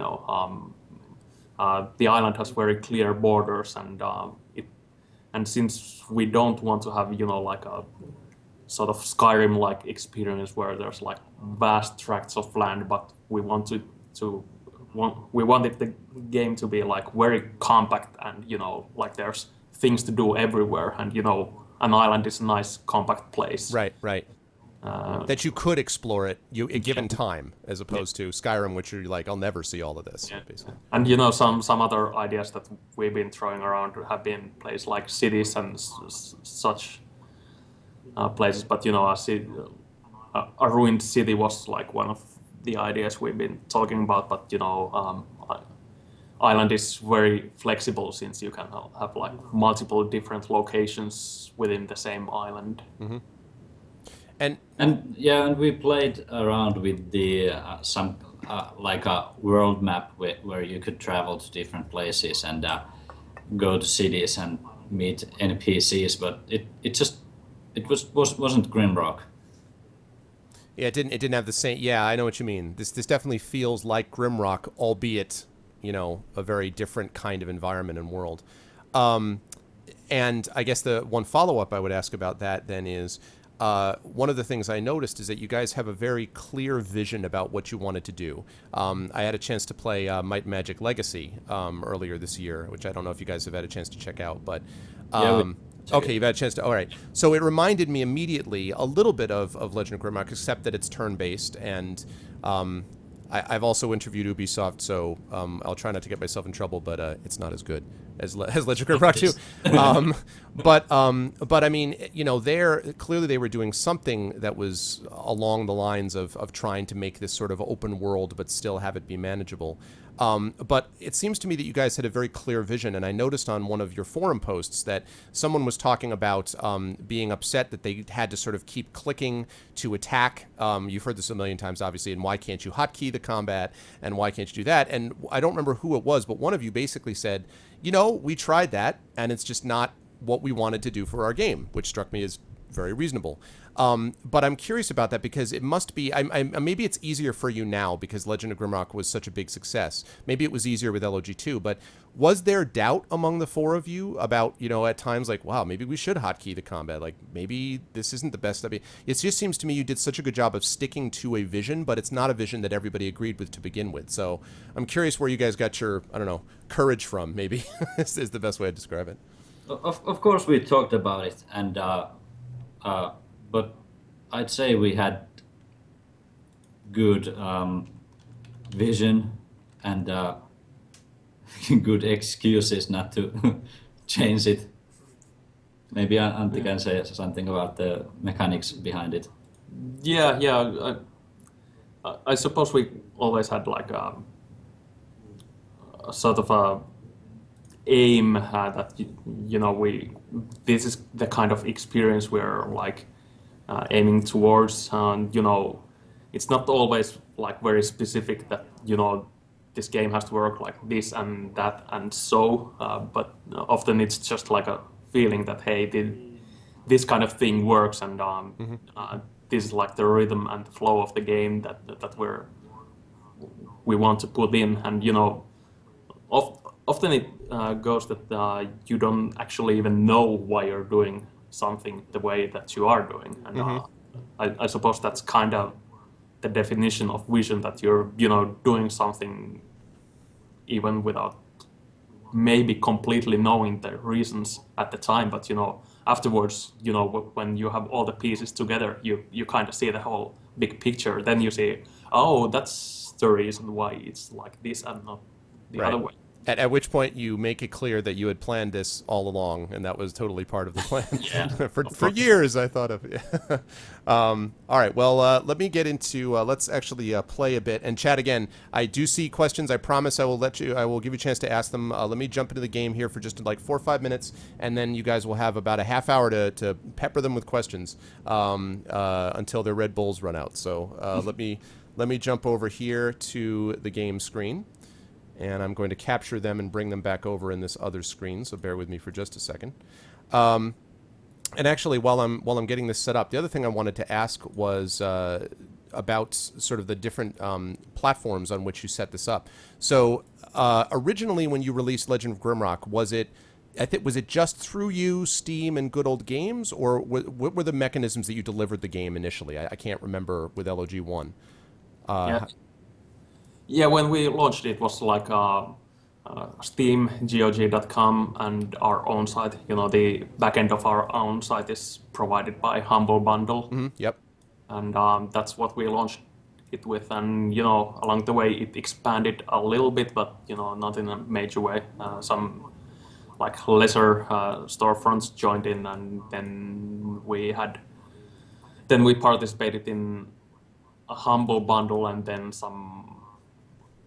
Speaker 3: island has very clear borders, and since we don't want to have, a sort of Skyrim-like experience where there's vast tracts of land, but we wanted the game to be very compact and, there's things to do everywhere, and, an island is a nice compact place.
Speaker 1: Right. That you could explore it given time, as opposed to Skyrim, which you're I'll never see all of this.
Speaker 3: Yeah.
Speaker 1: Basically.
Speaker 3: And some other ideas that we've been throwing around have been places like cities and such places. But a ruined city was one of the ideas we've been talking about. But island is very flexible since you can have multiple different locations within the same island.
Speaker 1: Mm-hmm.
Speaker 2: And we played around with the some a world map where you could travel to different places and go to cities and meet NPCs, but it wasn't Grimrock.
Speaker 1: Yeah, it didn't have the same. Yeah, I know what you mean. This definitely feels like Grimrock, albeit a very different kind of environment and world. And I guess the one follow-up I would ask about that then is, one of the things I noticed is that you guys have a very clear vision about what you wanted to do. I had a chance to play Might and Magic Legacy earlier this year, which I don't know if you guys have had a chance to check out, but Okay, you've had a chance to. All right. So it reminded me immediately a little bit of Legend of Grimrock, except that it's turn-based. And I've also interviewed Ubisoft, so I'll try not to get myself in trouble, but it's not as good as Legend of Grimrock 2. But I mean, you know, clearly they were doing something that was along the lines of trying to make this sort of open world, but still have it be manageable. But it seems to me that you guys had a very clear vision, and I noticed on one of your forum posts that someone was talking about being upset that they had to sort of keep clicking to attack. You've heard this a million times, obviously, and why can't you hotkey the combat, and why can't you do that? And I don't remember who it was, but one of you basically said, you know, we tried that, and it's just not what we wanted to do for our game, which struck me as very reasonable. But I'm curious about that because it must be, maybe it's easier for you now because Legend of Grimrock was such a big success. Maybe it was easier with LOG2, but was there doubt among the four of you about, you know, at times like, wow, maybe we should hotkey the combat. Like maybe this isn't the best. I mean, it just seems to me you did such a good job of sticking to a vision, but it's not a vision that everybody agreed with to begin with. So I'm curious where you guys got your, I don't know, courage from, maybe is the best way to describe it.
Speaker 2: Of course, we talked about it, and but I'd say we had good vision and good excuses not to change it. Maybe Antti can say something about the mechanics behind it.
Speaker 3: Yeah. I suppose we always had like a sort of a aim that you know this is the kind of experience we're like aiming towards. You know, it's not always like very specific that, you know, this game has to work like this and that and so, but often it's just like a feeling that, hey, this kind of thing works, and this is like the rhythm and the flow of the game that we want to put in. And, you know, often it goes that you don't actually even know why you're doing something the way that you are doing, and I suppose that's kind of the definition of vision, that you're, you know, doing something even without maybe completely knowing the reasons at the time, but, you know, afterwards, you know, when you have all the pieces together, you kind of see the whole big picture. Then you see, oh, that's the reason why it's like this and not the other way.
Speaker 1: At which point you make it clear that you had planned this all along, and that was totally part of the plan. for years, I thought of it. All right, well, let me get into, let's actually play a bit and chat again. I do see questions. I promise I will give you a chance to ask them. Let me jump into the game here for just like 4 or 5 minutes, and then you guys will have about a half hour to pepper them with questions until their Red Bulls run out. So let me jump over here to the game screen. And I'm going to capture them and bring them back over in this other screen, so bear with me for just a second. And actually, while I'm getting this set up, the other thing I wanted to ask was about sort of the different platforms on which you set this up. So originally, when you released Legend of Grimrock, was it just through you, Steam, and Good Old Games, or what were the mechanisms that you delivered the game initially? I can't remember with LOG1.
Speaker 3: Yeah, when we launched it was like Steam, GOG.com, and our own site. You know, the backend of our own site is provided by Humble Bundle.
Speaker 1: Mm-hmm. Yep.
Speaker 3: And that's what we launched it with. And, you know, along the way it expanded a little bit, but, you know, not in a major way. Some like lesser storefronts joined in, and then we participated in a Humble Bundle, and then some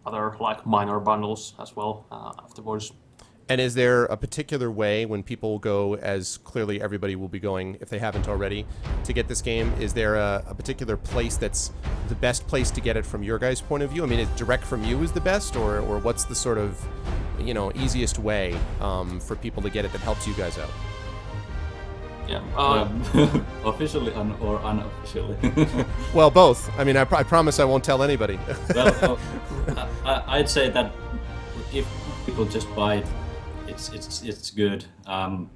Speaker 3: other like minor bundles as well afterwards.
Speaker 1: And is there a particular way when people go, as clearly everybody will be going if they haven't already, to get this game? Is there a particular place that's the best place to get it from your guys' point of view? I mean, is direct from you is the best, or what's the sort of, you know, easiest way for people to get it that helps you guys out?
Speaker 3: Yeah.
Speaker 2: Officially or unofficially?
Speaker 1: Well, both. I mean, I promise I won't tell anybody.
Speaker 2: Well, I'd say that if people just buy it, it's good. I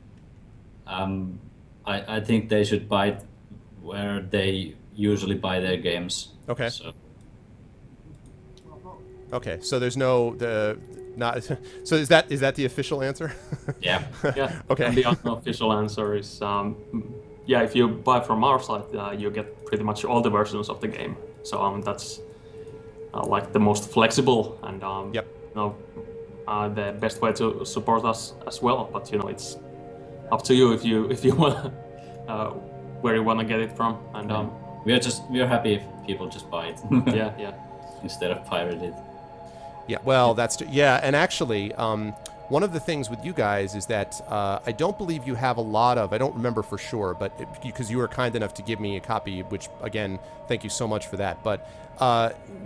Speaker 2: think they should buy it where they usually buy their games.
Speaker 1: Okay.
Speaker 2: So.
Speaker 1: Okay, so there's no not. So is that the official answer?
Speaker 2: Yeah.
Speaker 3: Yeah.
Speaker 1: Okay.
Speaker 3: And the unofficial answer is, yeah, if you buy from our site, you get pretty much all the versions of the game. So that's like the most flexible and
Speaker 1: Yep.
Speaker 3: the best way to support us as well. But it's up to you if you want where you want to get it from. And
Speaker 2: we are happy if people just buy it.
Speaker 3: yeah.
Speaker 2: Instead of pirate it.
Speaker 1: Yeah, well, and actually, one of the things with you guys is that I don't believe you have a lot of, I don't remember for sure, but because you were kind enough to give me a copy, which, again, thank you so much for that, but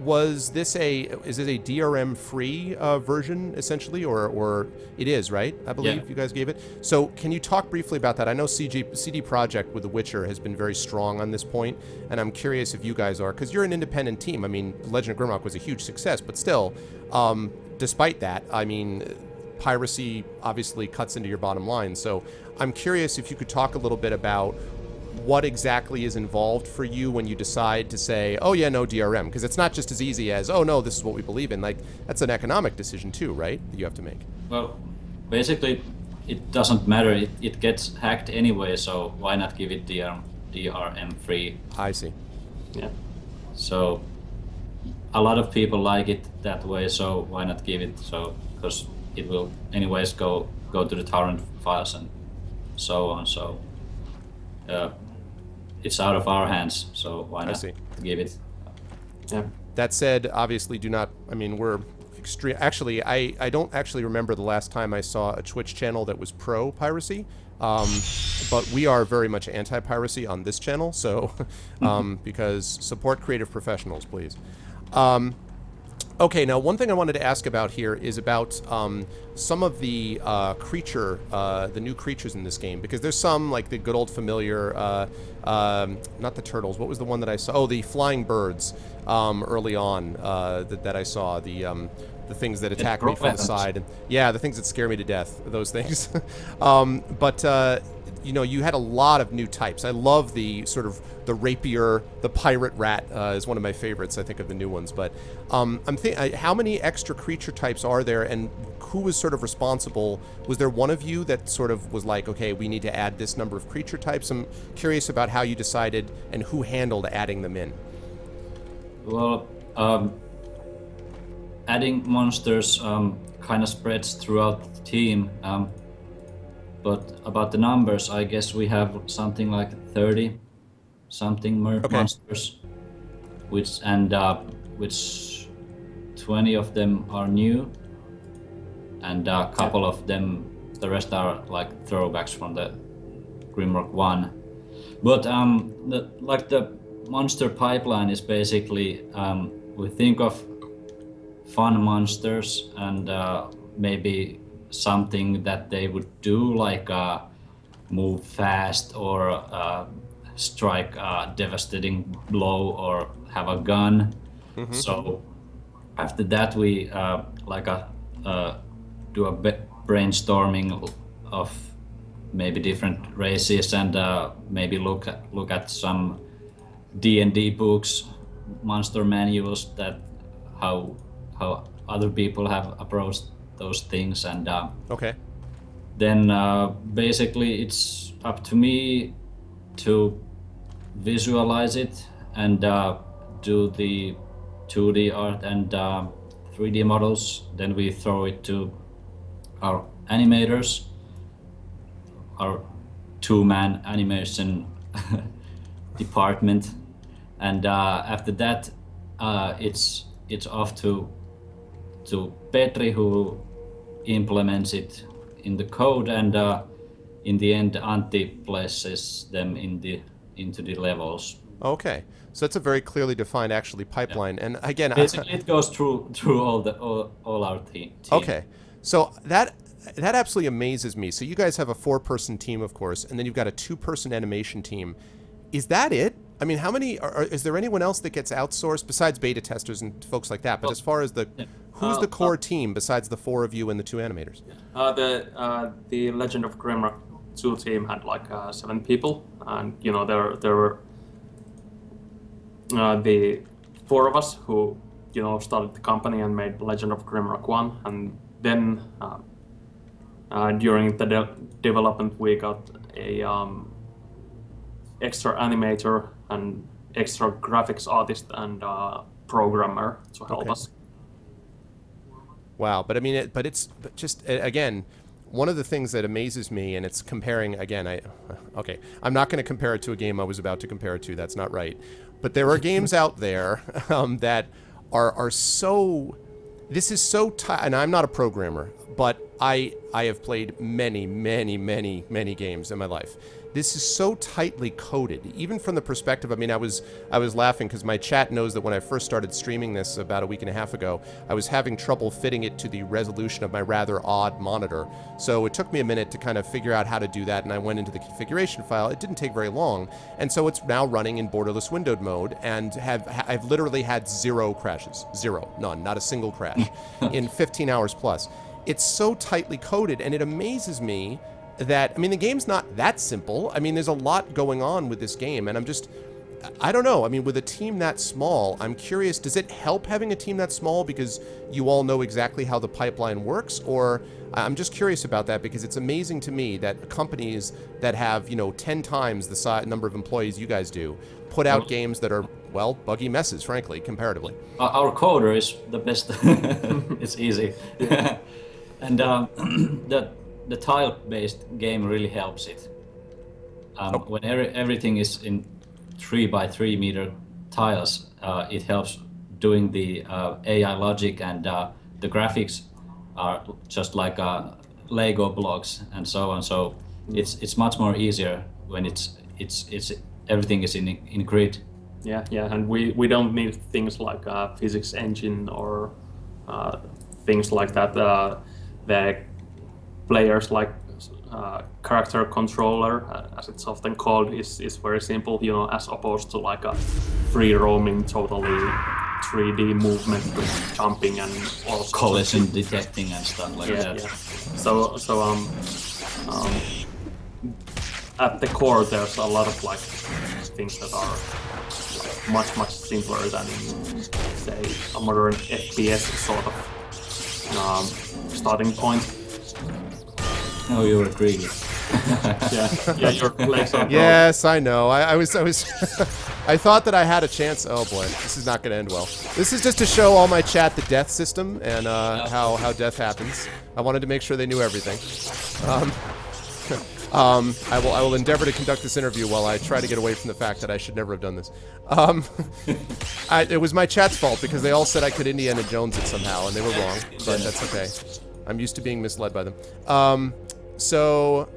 Speaker 1: is this a DRM-free version, essentially, or it is, right? I believe you guys gave it. So can you talk briefly about that? I know CD Projekt with The Witcher has been very strong on this point, and I'm curious if you guys are, because you're an independent team. I mean, Legend of Grimrock was a huge success, but still, despite that, I mean, piracy obviously cuts into your bottom line. So I'm curious if you could talk a little bit about what exactly is involved for you when you decide to say, oh yeah, no DRM, because it's not just as easy as, oh no, this is what we believe in. Like, that's an economic decision too, right, that you have to make.
Speaker 2: Well, basically, it doesn't matter. It gets hacked anyway, so why not give it DRM free?
Speaker 1: I see.
Speaker 3: Yeah.
Speaker 2: So a lot of people like it that way, so why not give it? So because it will anyways go to the torrent files and so on. So it's out of our hands, so why not give it?
Speaker 3: Yeah.
Speaker 1: That said, obviously do not, I mean, we're extreme. Actually, I don't actually remember the last time I saw a Twitch channel that was pro piracy. But we are very much anti-piracy on this channel, so because support creative professionals, please. Okay, now one thing I wanted to ask about here is about some of the the new creatures in this game, because there's some, like the good old familiar, not the turtles, what was the one that I saw? Oh, the flying birds early on that I saw, the things that attack me from the side. And, yeah, the things that scare me to death, those things. You know, you had a lot of new types. I love the sort of the rapier, the pirate rat is one of my favorites, I think, of the new ones. But I'm thinking, how many extra creature types are there, and who was sort of responsible? Was there one of you that sort of was like, okay, we need to add this number of creature types? I'm curious about how you decided and who handled adding them in.
Speaker 2: Well, adding monsters kind of spreads throughout the team. But about the numbers, I guess we have something like 30 something monsters, which 20 of them are new, and a couple of them, the rest are like throwbacks from the Grimrock 1. But the monster pipeline is basically we think of fun monsters and maybe something that they would do, like move fast or strike a devastating blow or have a gun. Mm-hmm. So after that we do a brainstorming of maybe different races and maybe look at some D&D books, monster manuals, that how other people have approached those things, and then basically it's up to me to visualize it and do the 2D art and 3D models. Then we throw it to our animators, our two-man animation department, and after that it's off to Petri, who implements it in the code, and in the end Antti places them into the levels.
Speaker 1: Okay, so that's a very clearly defined actually pipeline. Yeah. And again,
Speaker 2: basically it goes through all our team.
Speaker 1: Okay, so that absolutely amazes me. So you guys have a 4-person team, of course, and then you've got a 2-person animation team. Is that it? I mean, how many is there anyone else that gets outsourced besides beta wtesters and folks like that? But as far as who's the core team besides the 4 of you and the 2 animators?
Speaker 3: The Legend of Grimrock 2 team had like 7 people, and there were the 4 of us who started the company and made Legend of Grimrock 1, and then during the development we got a extra animator and extra graphics artist and programmer to help us.
Speaker 1: Wow, but I mean, it's just again, one of the things that amazes me, and it's comparing again. I'm not going to compare it to a game I was about to compare it to. That's not right. But there are games out there that are so. This is so tight, and I'm not a programmer, but I have played many games in my life. This is so tightly coded, even from the perspective. I mean, I was laughing because my chat knows that when I first started streaming this about a week and a half ago, I was having trouble fitting it to the resolution of my rather odd monitor. So it took me a minute to kind of figure out how to do that, and I went into the configuration file. It didn't take very long, and so it's now running in borderless windowed mode, and I've literally had 0 crashes, 0, none, not a single crash, in 15 hours plus. It's so tightly coded, and it amazes me that, I mean, the game's not that simple. I mean, there's a lot going on with this game, and I don't know. I mean, with a team that small, I'm curious, does it help having a team that small because you all know exactly how the pipeline works? Or I'm just curious about that because it's amazing to me that companies that have, 10 times the number of employees you guys do put out games that are, well, buggy messes, frankly, comparatively.
Speaker 2: Our coder is the best. It's easy. And the tile-based game really helps it. When everything is in 3 by 3 meter tiles, it helps doing the AI logic, and the graphics are just like Lego blocks and so on. So it's much more easier when it's everything is in grid.
Speaker 3: Yeah, and we don't need things like physics engine or things like that. The players like character controller, as it's often called, is very simple, as opposed to like a free roaming, totally 3D movement with jumping and all sorts
Speaker 2: collision detecting and stuff like that.
Speaker 3: Yeah. So at the core, there's a lot of like things that are like much simpler than in, say, a modern FPS sort of starting point.
Speaker 2: Oh, you're greedy.
Speaker 3: yeah, you're playing something.
Speaker 1: Yes, I know. I was I thought that I had a chance. Oh boy, this is not going to end well. This is just to show all my chat the death system and how death happens. I wanted to make sure they knew everything. I will endeavor to conduct this interview while I try to get away from the fact that I should never have done this. It was my chat's fault because they all said I could Indiana Jones it somehow, and they were wrong. But that's okay. I'm used to being misled by them. So,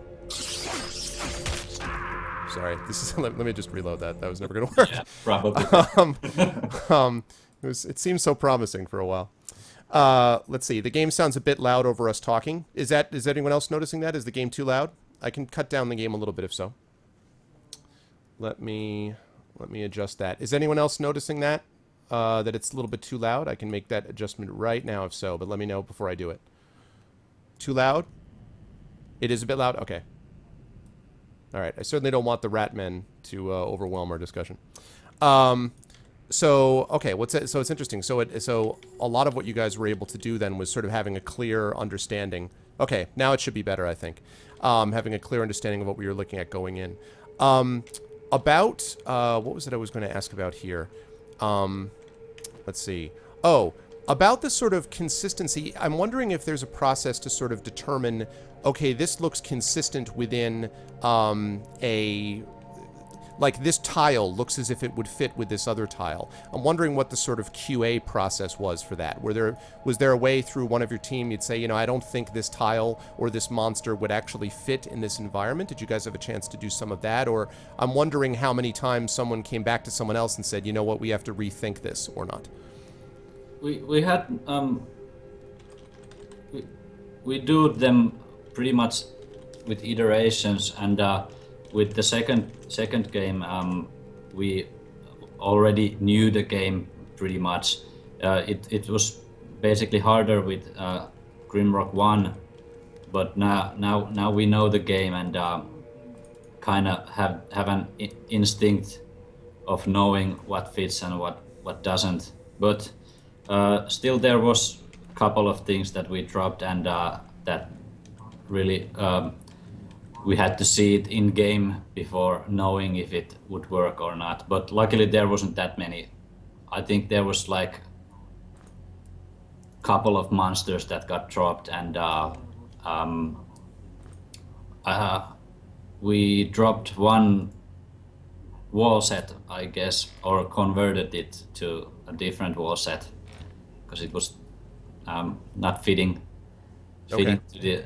Speaker 1: sorry. This is. Let me just reload that. That was never going to work.
Speaker 2: Yeah, probably.
Speaker 1: It seems so promising for a while. Let's see. The game sounds a bit loud over us talking. Is anyone else noticing that? Is the game too loud? I can cut down the game a little bit if so. Let me adjust that. Is anyone else noticing that? That it's a little bit too loud? I can make that adjustment right now if so, but let me know before I do it. Too loud? It is a bit loud? Okay. All right. I certainly don't want the rat men to overwhelm our discussion. So, okay, so it's interesting. So a lot of what you guys were able to do then was sort of having a clear understanding. Okay, now it should be better, I think. Having a clear understanding of what we were looking at going in. About, what was it I was going to ask about here? Let's see. Oh, about the sort of consistency, I'm wondering if there's a process to sort of determine, okay, this looks consistent within like this tile looks as if it would fit with this other tile. I'm wondering what the sort of QA process was for that. Was there a way through one of your team you'd say, I don't think this tile or this monster would actually fit in this environment? Did you guys have a chance to do some of that? Or I'm wondering how many times someone came back to someone else and said, you know what, we have to rethink this or not.
Speaker 2: We had we do them pretty much with iterations, and with the second game, we already knew the game pretty much. It was basically harder with Grimrock 1, but now we know the game and kind of have an instinct of knowing what fits and what doesn't. But Still, there was a couple of things that we dropped, and that really we had to see it in game before knowing if it would work or not. But luckily, there wasn't that many. I think there was like a couple of monsters that got dropped, and we dropped one wall set, I guess, or converted it to a different wall set because it was not fitting to the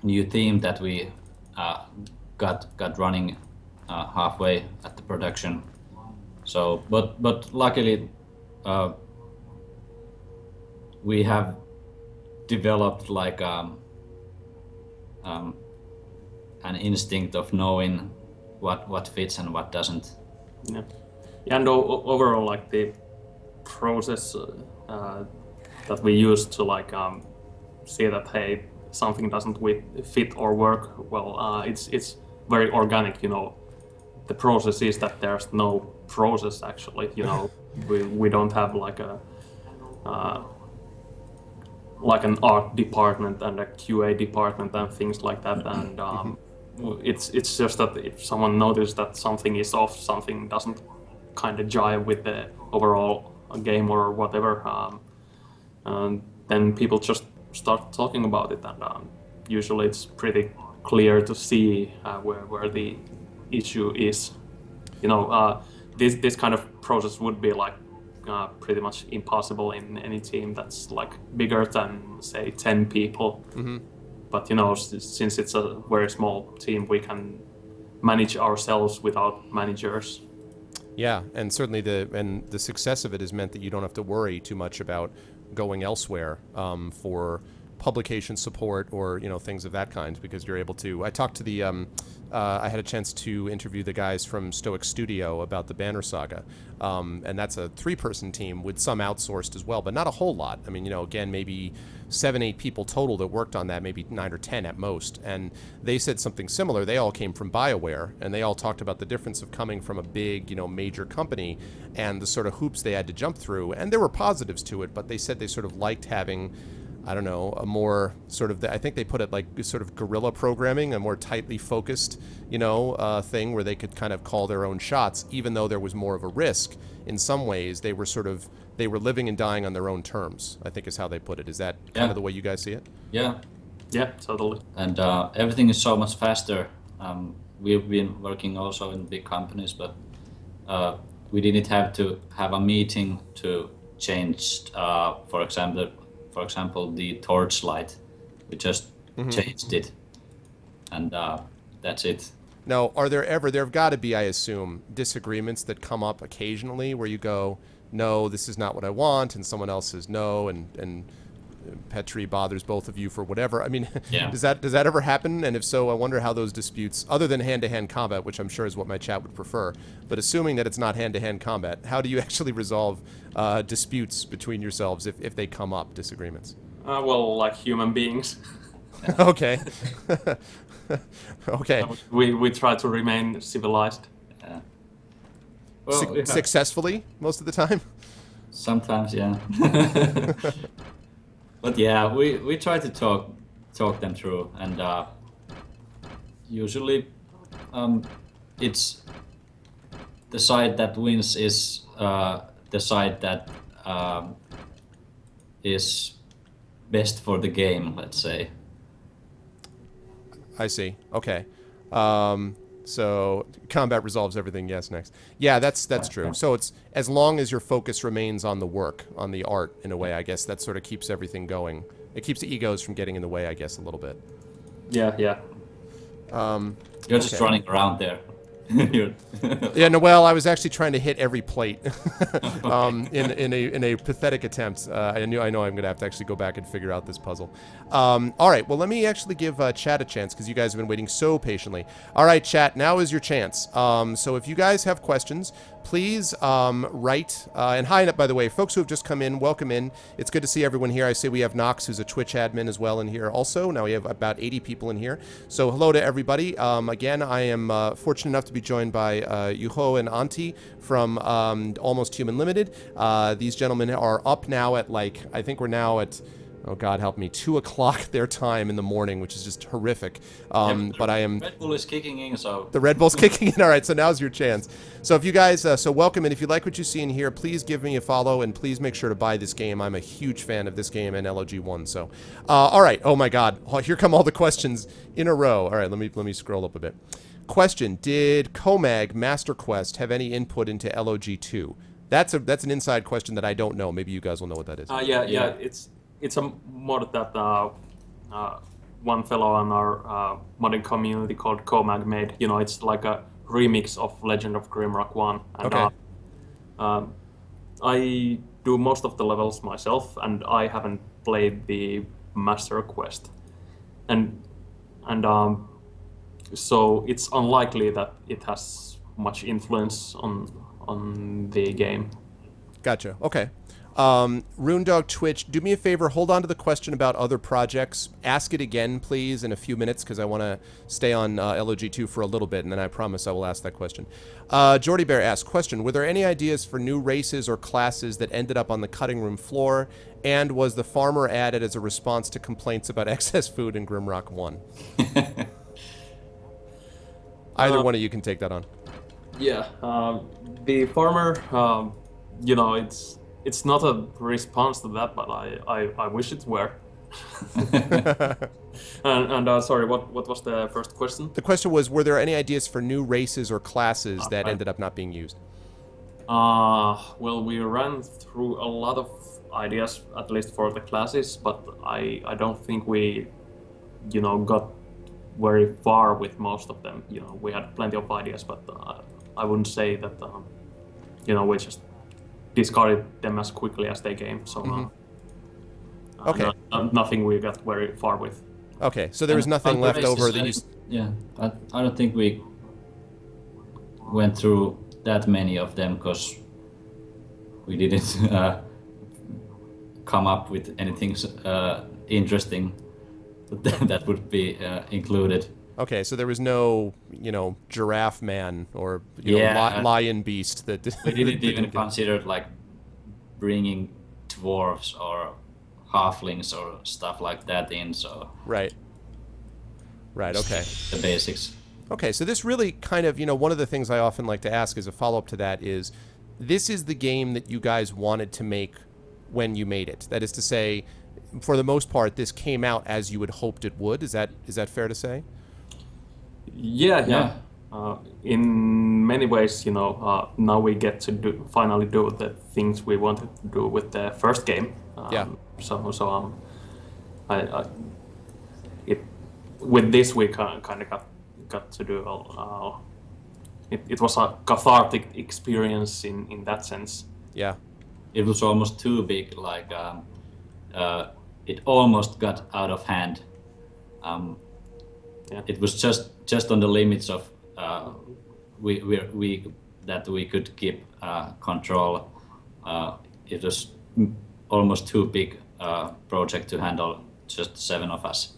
Speaker 2: new theme that we got running halfway at the production. So, but luckily, we have developed like an instinct of knowing what fits and what doesn't.
Speaker 3: Yeah, and overall, like the process that we use to like see that hey, something doesn't fit or work well, it's very organic. You know, the process is that there's no process actually. You know, we don't have like an art department and a QA department and things like that, and it's just that if someone notices that something is off, something doesn't kind of jive with the overall game or whatever, and then people just start talking about it, and usually it's pretty clear to see where the issue is. You know, this kind of process would be like pretty much impossible in any team that's like bigger than say 10 people. But you know, since it's a very small team, we can manage ourselves without managers.
Speaker 1: Yeah, and certainly the success of it has meant that you don't have to worry too much about going elsewhere for publication support or things of that kind, because you're able to. I talked to the I had a chance to interview the guys from Stoic Studio about the Banner Saga, and that's a 3-person team with some outsourced as well, but not a whole lot. I mean, again, maybe 7-8 people total that worked on that, maybe 9 or 10 at most. And they said something similar. They all came from BioWare, and they all talked about the difference of coming from a big, major company and the sort of hoops they had to jump through. And there were positives to it, but they said they sort of liked having, I don't know, a more sort of, I think they put it like sort of guerrilla programming, a more tightly focused, thing where they could kind of call their own shots, even though there was more of a risk. In some ways, they were living and dying on their own terms, I think is how they put it. Is that kind of the way you guys see it?
Speaker 2: Yeah.
Speaker 3: Yeah, totally.
Speaker 2: And everything is so much faster. We've been working also in big companies, but we didn't have to have a meeting to change, for example, the torch light. We just changed it, and that's it.
Speaker 1: Now, are there have got to be, I assume, disagreements that come up occasionally where you go, no, this is not what I want, and someone else says no, and Petri bothers both of you for whatever. I mean,
Speaker 2: yeah.
Speaker 1: does that ever happen? And if so, I wonder how those disputes, other than hand-to-hand combat, which I'm sure is what my chat would prefer, but assuming that it's not hand-to-hand combat, how do you actually resolve disputes between yourselves if they come up, disagreements?
Speaker 3: Well, like human beings.
Speaker 1: Okay. Okay.
Speaker 3: We try to remain civilized.
Speaker 2: Yeah. Well,
Speaker 1: successfully most of the time.
Speaker 2: Sometimes, yeah. But yeah, we try to talk them through, and usually it's the side that wins is the side that is best for the game, let's say.
Speaker 1: I see. Okay. So combat resolves everything. Yes, next. Yeah, that's true. So it's as long as your focus remains on the work, on the art, in a way, I guess that sort of keeps everything going. It keeps the egos from getting in the way, I guess, a little bit.
Speaker 3: Yeah.
Speaker 2: You're just running around there.
Speaker 1: Yeah, no, well, I was actually trying to hit every plate in a pathetic attempt. I know I'm going to have to actually go back and figure out this puzzle. All right, well, let me actually give chat a chance because you guys have been waiting so patiently. All right, chat, now is your chance. So if you guys have questions, please write. And hi, by the way, folks who have just come in, welcome in. It's good to see everyone here. I see we have Knox, who's a Twitch admin as well in here also. Now we have about 80 people in here. So hello to everybody. Again, I am fortunate enough to be joined by Juho and Antti from Almost Human Limited. These gentlemen are up now at I think we're now at, oh God help me, 2 o'clock their time in the morning, which is just horrific. But I am...
Speaker 2: Red Bull is kicking in, so...
Speaker 1: The Red Bull's kicking in. All right, so now's your chance. So if you guys, so welcome, and if you like what you see in here, please give me a follow, and please make sure to buy this game. I'm a huge fan of this game and LOG1, so. All right, oh my God, here come all the questions in a row. All right, let me scroll up a bit. Question, did Comag Master Quest have any input into LOG2? That's an inside question that I don't know. Maybe you guys will know what that is.
Speaker 3: Yeah, it's a mod that one fellow on our modding community called Comag made. You know, it's like a remix of Legend of Grimrock 1. And,
Speaker 1: okay.
Speaker 3: I do most of the levels myself, and I haven't played the Master Quest. And so it's unlikely that it has much influence on the game.
Speaker 1: Gotcha. Okay. Runedog Twitch, do me a favor, hold on to the question about other projects. Ask it again, please, in a few minutes, because I want to stay on LOG2 for a little bit, and then I promise I will ask that question. Jordy Bear asks, question, were there any ideas for new races or classes that ended up on the cutting room floor, and was the farmer added as a response to complaints about excess food in Grimrock 1? Either one of you can take that on.
Speaker 3: Yeah, the farmer, you know, it's not a response to that, but I wish it were. and sorry, what was the first question?
Speaker 1: The question was, were there any ideas for new races or classes that ended up not being used?
Speaker 3: Well, we ran through a lot of ideas, at least for the classes, but I don't think we, you know, got very far with most of them. You know, we had plenty of ideas, but I wouldn't say that, you know, we just discarded them as quickly as they came. So
Speaker 1: okay,
Speaker 3: nothing we got very far with.
Speaker 1: Okay, so there was nothing left over that you...
Speaker 2: Yeah, I don't think we went through that many of them because we didn't come up with anything interesting that would be included.
Speaker 1: Okay, so there was no, you know, giraffe man or you know, lion beast that
Speaker 2: we didn't even consider like bringing dwarves or halflings or stuff like that in. So
Speaker 1: right, okay,
Speaker 2: the basics.
Speaker 1: Okay, so this really kind of, you know, one of the things I often like to ask as a follow-up to that is, this is the game that you guys wanted to make when you made it. That is to say, for the most part, this came out as you had hoped it would. Is that fair to say?
Speaker 3: Yeah. In many ways, you know, now we get to finally do the things we wanted to do with the first game. With this we kind of got to do. It was a cathartic experience in that sense.
Speaker 1: Yeah.
Speaker 2: It was almost too big. Like it almost got out of hand. It was just on the limits of that we could keep control. It was almost too big project to handle just 7 of us.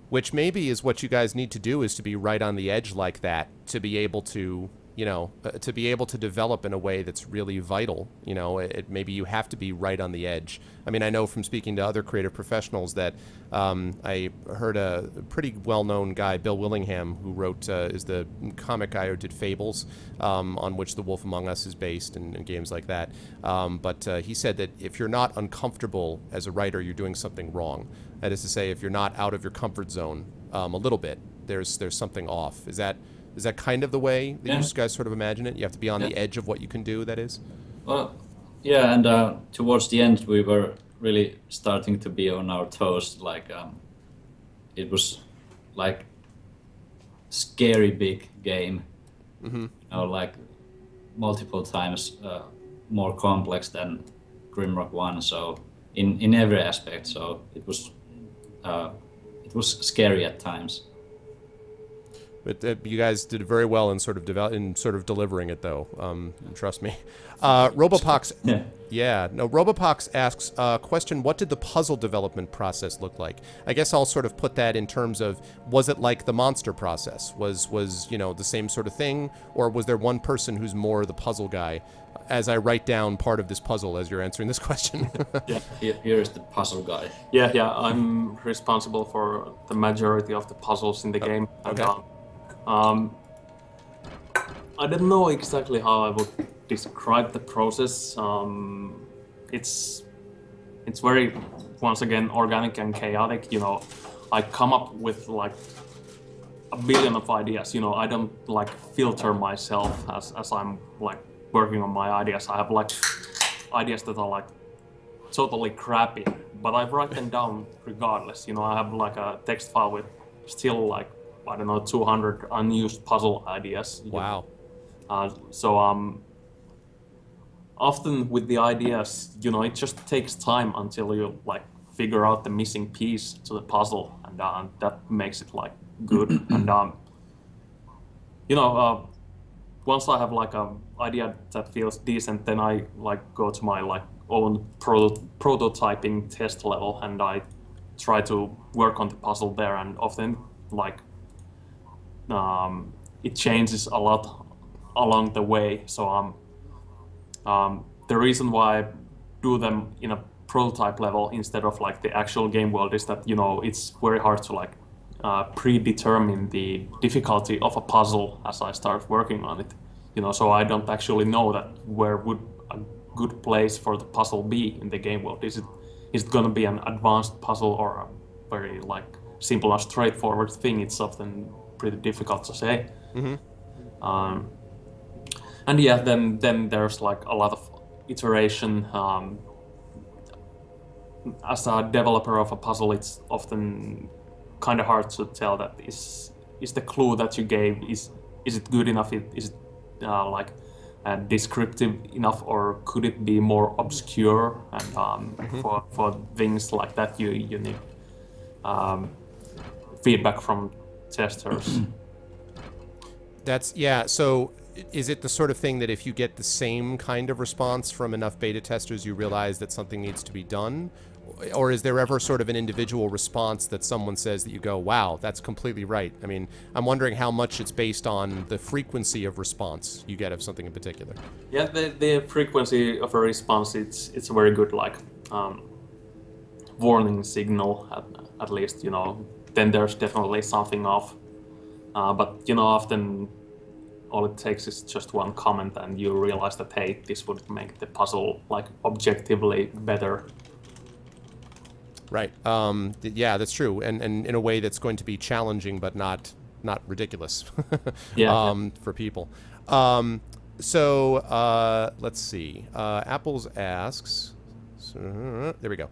Speaker 1: Which maybe is what you guys need to do, is to be right on the edge like that, to be able to, you know, to be able to develop in a way that's really vital. You know, maybe you have to be right on the edge. I mean, I know from speaking to other creative professionals that I heard a pretty well-known guy, Bill Willingham, who wrote, is the comic guy who did Fables, on which The Wolf Among Us is based, and games like that. But he said that if you're not uncomfortable as a writer, you're doing something wrong. That is to say, if you're not out of your comfort zone a little bit, there's something off. Is that kind of the way that you guys sort of imagine it? You have to be on the edge of what you can do, that is?
Speaker 2: Well, yeah, and towards the end we were really starting to be on our toes. Like it was like scary big game. Mm-hmm. You know, like multiple times more complex than Grimrock 1. So in every aspect. So it was scary at times.
Speaker 1: But you guys did very well in sort of delivering it, though. Trust me. Robopox.
Speaker 2: Yeah.
Speaker 1: Robopox asks, question, what did the puzzle development process look like? I guess I'll sort of put that in terms of, was it like the monster process? Was the same sort of thing? Or was there one person who's more the puzzle guy? As I write down part of this puzzle as you're answering this question.
Speaker 2: Here's the puzzle guy.
Speaker 3: Yeah, I'm responsible for the majority of the puzzles in the game.
Speaker 1: Okay.
Speaker 3: And, I don't know exactly how I would describe the process. It's very, once again, organic and chaotic. I come up with like a billion of ideas. I don't like filter myself as I'm like working on my ideas. I have like ideas that are like totally crappy, but I write them down regardless. I have like a text file with still like, I don't know, 200 unused puzzle ideas.
Speaker 1: Wow.
Speaker 3: So often with the ideas, it just takes time until you like figure out the missing piece to the puzzle, and that makes it like good. And once I have like a idea that feels decent, then I like go to my like own prototyping test level, and I try to work on the puzzle there, and often like it changes a lot along the way. So the reason why I do them in a prototype level instead of like the actual game world is that it's very hard to like predetermine the difficulty of a puzzle as I start working on it. So I don't actually know that where would a good place for the puzzle be in the game world. Is it going to be an advanced puzzle or a very like simple and straightforward thing? It's often pretty difficult to say. And yeah, then there's like a lot of iteration. As a developer of a puzzle, it's often kind of hard to tell that is the clue that you gave, is it good enough? Is it like descriptive enough, or could it be more obscure? And for things like that, you need feedback from testers.
Speaker 1: So is it the sort of thing that if you get the same kind of response from enough beta testers, you realize that something needs to be done? Or is there ever sort of an individual response that someone says that you go, wow, that's completely right? I mean, I'm wondering how much it's based on the frequency of response you get of something in particular.
Speaker 3: Yeah, the frequency of a response, it's a very good like warning signal at least. Then there's definitely something off. But often all it takes is just one comment, and you realize that, hey, this would make the puzzle like objectively better.
Speaker 1: Right. Yeah, that's true, and in a way that's going to be challenging, but not ridiculous. For people. So let's see. Apples asks. There we go.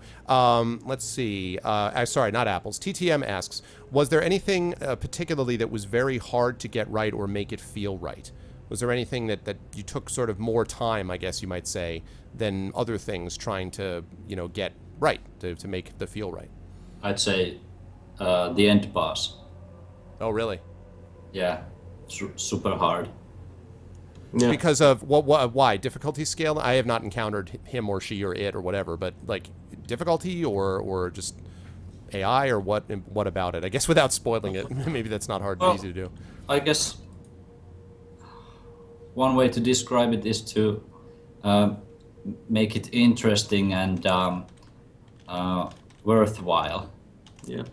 Speaker 1: Let's see. Sorry, not Apples. TTM asks, was there anything particularly that was very hard to get right or make it feel right? Was there anything that you took sort of more time, I guess you might say, than other things trying to, get right, to make the feel right?
Speaker 2: I'd say the end boss.
Speaker 1: Oh, really?
Speaker 2: Yeah, super hard.
Speaker 3: Yeah.
Speaker 1: Because of why? Difficulty scale? I have not encountered him or she or it or whatever, but like difficulty or just AI or what about it? I guess without spoiling it, maybe that's not hard and easy to do.
Speaker 2: I guess one way to describe it is to make it interesting and worthwhile.
Speaker 3: Yeah.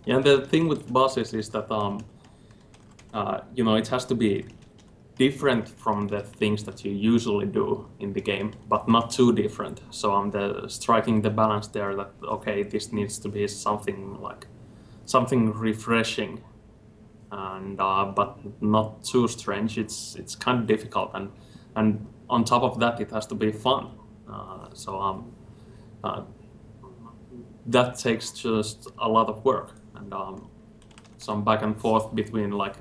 Speaker 3: And the thing with bosses is that it has to be different from the things that you usually do in the game, but not too different. So I'm striking the balance there that, okay, this needs to be something refreshing, and but not too strange. It's kind of difficult, and on top of that, it has to be fun. That takes just a lot of work, and some back and forth between like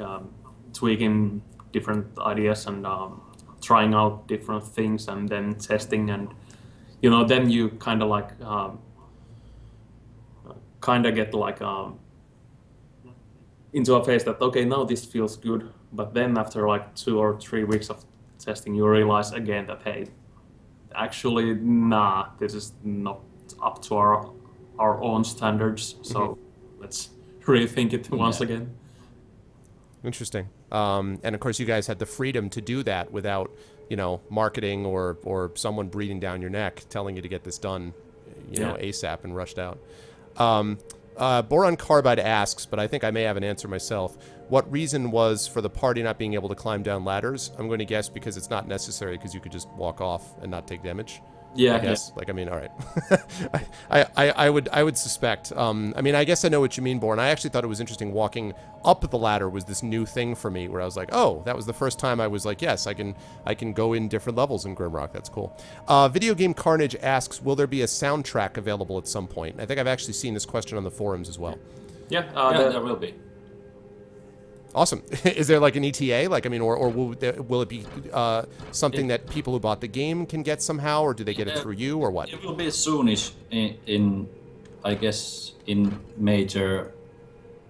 Speaker 3: tweaking different ideas and trying out different things and then testing, and then you kind of like get like into a phase that okay, now this feels good, but then after like 2 or 3 weeks of testing, you realize again that hey, actually nah, this is not up to our own standards. So let's rethink it once again.
Speaker 1: Interesting. And of course, you guys had the freedom to do that without, marketing or someone breathing down your neck telling you to get this done, ASAP and rushed out. Boron Carbide asks, but I think I may have an answer myself. What reason was for the party not being able to climb down ladders? I'm going to guess because it's not necessary because you could just walk off and not take damage.
Speaker 3: Yeah,
Speaker 1: I guess. Yeah. All right. I would suspect. I guess I know what you mean, Born. I actually thought it was interesting walking up the ladder was this new thing for me where I was like, oh, that was the first time I was like, yes, I can go in different levels in Grimrock. That's cool. Video Game Carnage asks, will there be a soundtrack available at some point? I think I've actually seen this question on the forums as well.
Speaker 3: Yeah,
Speaker 2: there will be.
Speaker 1: Awesome. Is there like an ETA? Or will it be something that people who bought the game can get somehow, or do they get it through you, or what?
Speaker 2: It will be soonish in I guess, in major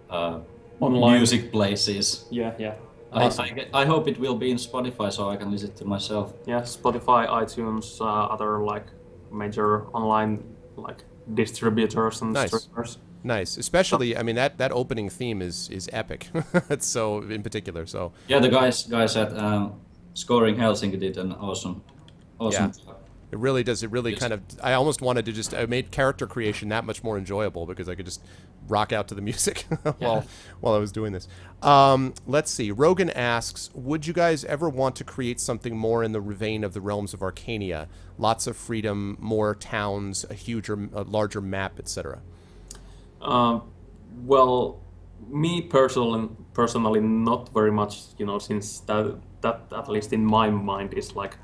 Speaker 3: online
Speaker 2: music places.
Speaker 3: Yeah.
Speaker 1: Awesome.
Speaker 2: I hope it will be in Spotify so I can listen to myself.
Speaker 3: Yeah, Spotify, iTunes, other like major online like distributors and streamers.
Speaker 1: Nice, especially that opening theme is epic. So in particular, so
Speaker 2: yeah, the guys at Scoring Helsinki did an awesome job.
Speaker 1: It really does. It really kind of. I almost wanted to I made character creation that much more enjoyable because I could just rock out to the music while I was doing this. Let's see. Rogan asks, would you guys ever want to create something more in the vein of the Realms of Arcania? Lots of freedom, more towns, a larger map, etc.
Speaker 3: Well, me personally, not very much. Since that at least in my mind is like,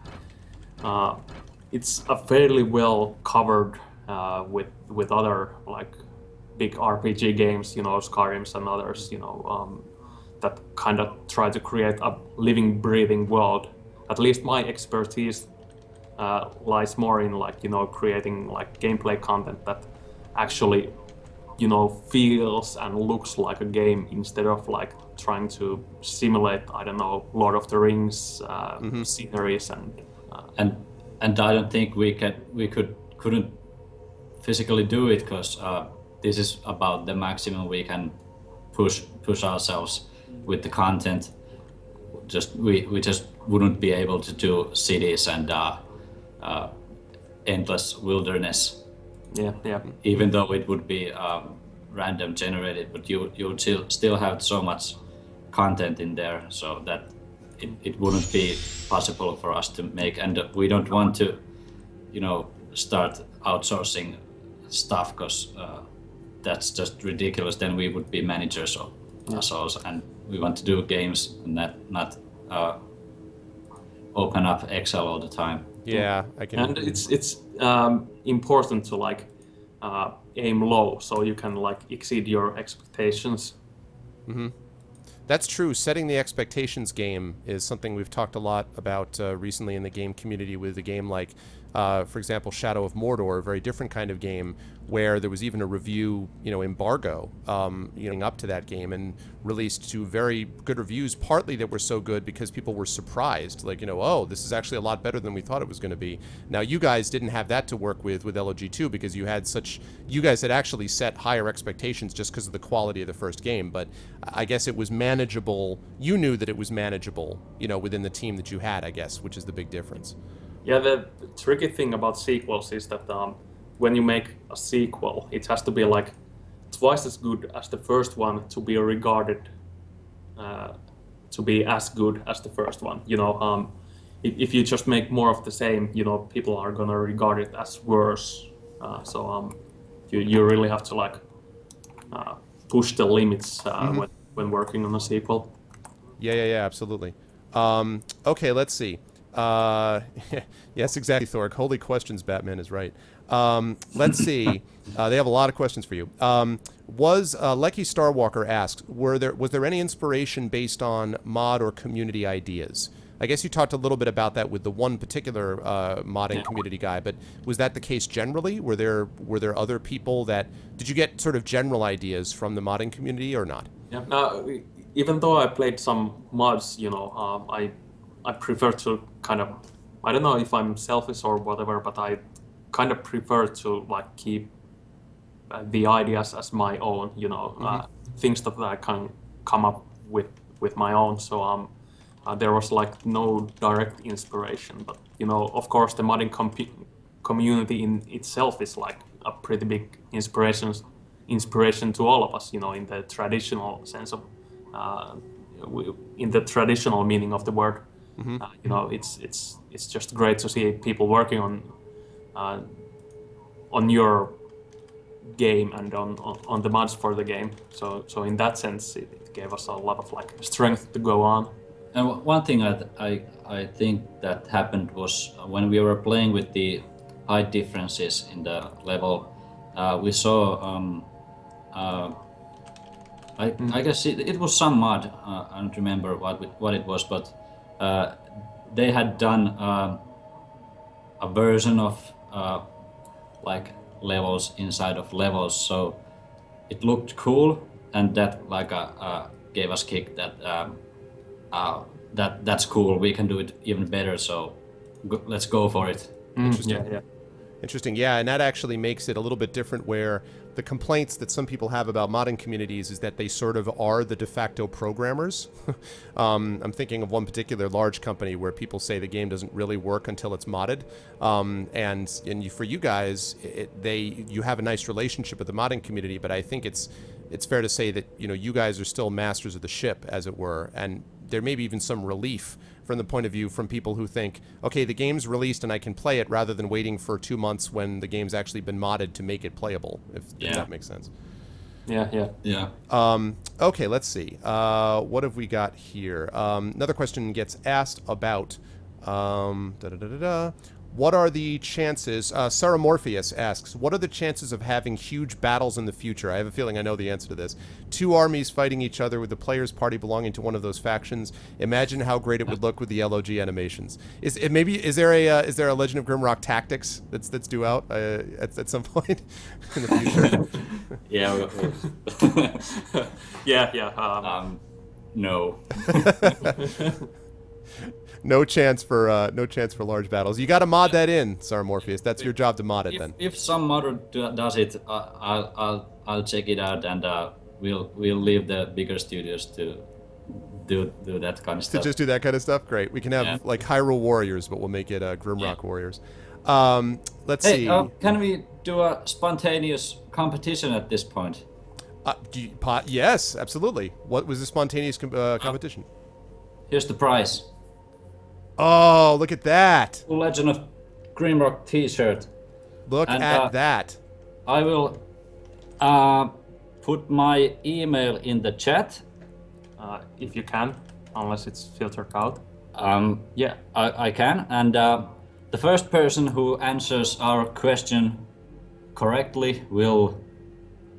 Speaker 3: it's a fairly well covered with other like big RPG games, Skyrims and others, that kind of try to create a living, breathing world. At least my expertise lies more in like creating like gameplay content that actually feels and looks like a game instead of like trying to simulate, I don't know, Lord of the Rings sceneries
Speaker 2: and I don't think we couldn't physically do it because this is about the maximum we can push ourselves with the content. We just wouldn't be able to do cities and endless wilderness.
Speaker 3: Yeah.
Speaker 2: Even though it would be random generated, but you would still have so much content in there, so that it wouldn't be possible for us to make. And we don't want to, start outsourcing stuff because that's just ridiculous. Then we would be managers of ourselves, and we want to do games and not open up Excel all the time.
Speaker 1: Yeah, I can.
Speaker 3: And it's important to like aim low so you can like exceed your expectations.
Speaker 1: That's true. Setting the expectations game is something we've talked a lot about recently in the game community with a game like, for example, Shadow of Mordor, a very different kind of game where there was even a review, embargo, up to that game and released to very good reviews, partly that were so good because people were surprised, like, oh, this is actually a lot better than we thought it was going to be. Now, you guys didn't have that to work with LOG2 because you guys had actually set higher expectations just because of the quality of the first game, but I guess it was manageable. You knew that it was manageable, within the team that you had, I guess, which is the big difference.
Speaker 3: Yeah, the tricky thing about sequels is that when you make a sequel, it has to be like twice as good as the first one to be regarded to be as good as the first one. If you just make more of the same, people are gonna regard it as worse. So you really have to like push the limits when working on a sequel.
Speaker 1: Yeah, absolutely. Okay, let's see. Yes, exactly, Thork. Holy questions, Batman is right. Let's see. They have a lot of questions for you. Was Lecky Starwalker asked, was there any inspiration based on mod or community ideas? I guess you talked a little bit about that with the one particular modding community guy, but was that the case generally? Were there other people did you get sort of general ideas from the modding community or not?
Speaker 3: Yeah. Even though I played some mods, I prefer to kind of, I don't know if I'm selfish or whatever, but I kind of prefer to like keep the ideas as my own, things that I can come up with my own. So there was like no direct inspiration, but of course, the modding community in itself is like a pretty big inspiration to all of us, in the traditional sense of, in the traditional meaning of the word. It's just great to see people working on your game and on the mods for the game. So in that sense, it gave us a lot of like strength to go on.
Speaker 2: And one thing I think that happened was when we were playing with the height differences in the level, we saw I guess it was some mod. I don't remember what it was, but they had done a version of like levels inside of levels, so it looked cool, and that like gave us kick that that's cool. We can do it even better. So let's go for it.
Speaker 1: Interesting.
Speaker 3: Yeah.
Speaker 1: Interesting. Yeah, and that actually makes it a little bit different, where the complaints that some people have about modding communities is that they sort of are the de facto programmers. I'm thinking of one particular large company where people say the game doesn't really work until it's modded. For you guys, you have a nice relationship with the modding community, but I think it's fair to say that you guys are still masters of the ship, as it were, and there may be even some relief from the point of view from people who think, okay, the game's released and I can play it, rather than waiting for 2 months when the game's actually been modded to make it playable, if that makes sense.
Speaker 3: Yeah.
Speaker 1: Okay, let's see. What have we got here? Another question gets asked about what are the chances, Sarah Morpheus asks, what are the chances of having huge battles in the future? I have a feeling I know the answer to this. 2 armies fighting each other with the player's party belonging to one of those factions. Imagine how great it would look with the LOG animations. Is there a Legend of Grimrock Tactics that's due out at some point in the future?
Speaker 2: Yeah. No.
Speaker 1: No chance for large battles. You got to mod that in, Sarah Morpheus. That's your job to mod it then.
Speaker 2: If some modder does it, I'll check it out, and we'll leave the bigger studios to do that kind of stuff.
Speaker 1: To just do that kind of stuff? Great. We can have like Hyrule Warriors, but we'll make it Grimrock Warriors. Let's see.
Speaker 2: Can we do a spontaneous competition at this point?
Speaker 1: Yes, absolutely. What was the spontaneous competition?
Speaker 2: Here's the prize.
Speaker 1: Oh, look at that.
Speaker 2: Legend of Grimrock t-shirt.
Speaker 1: Look at that.
Speaker 2: I will put my email in the chat.
Speaker 3: If you can, unless it's filtered out.
Speaker 2: I can. And the first person who answers our question correctly will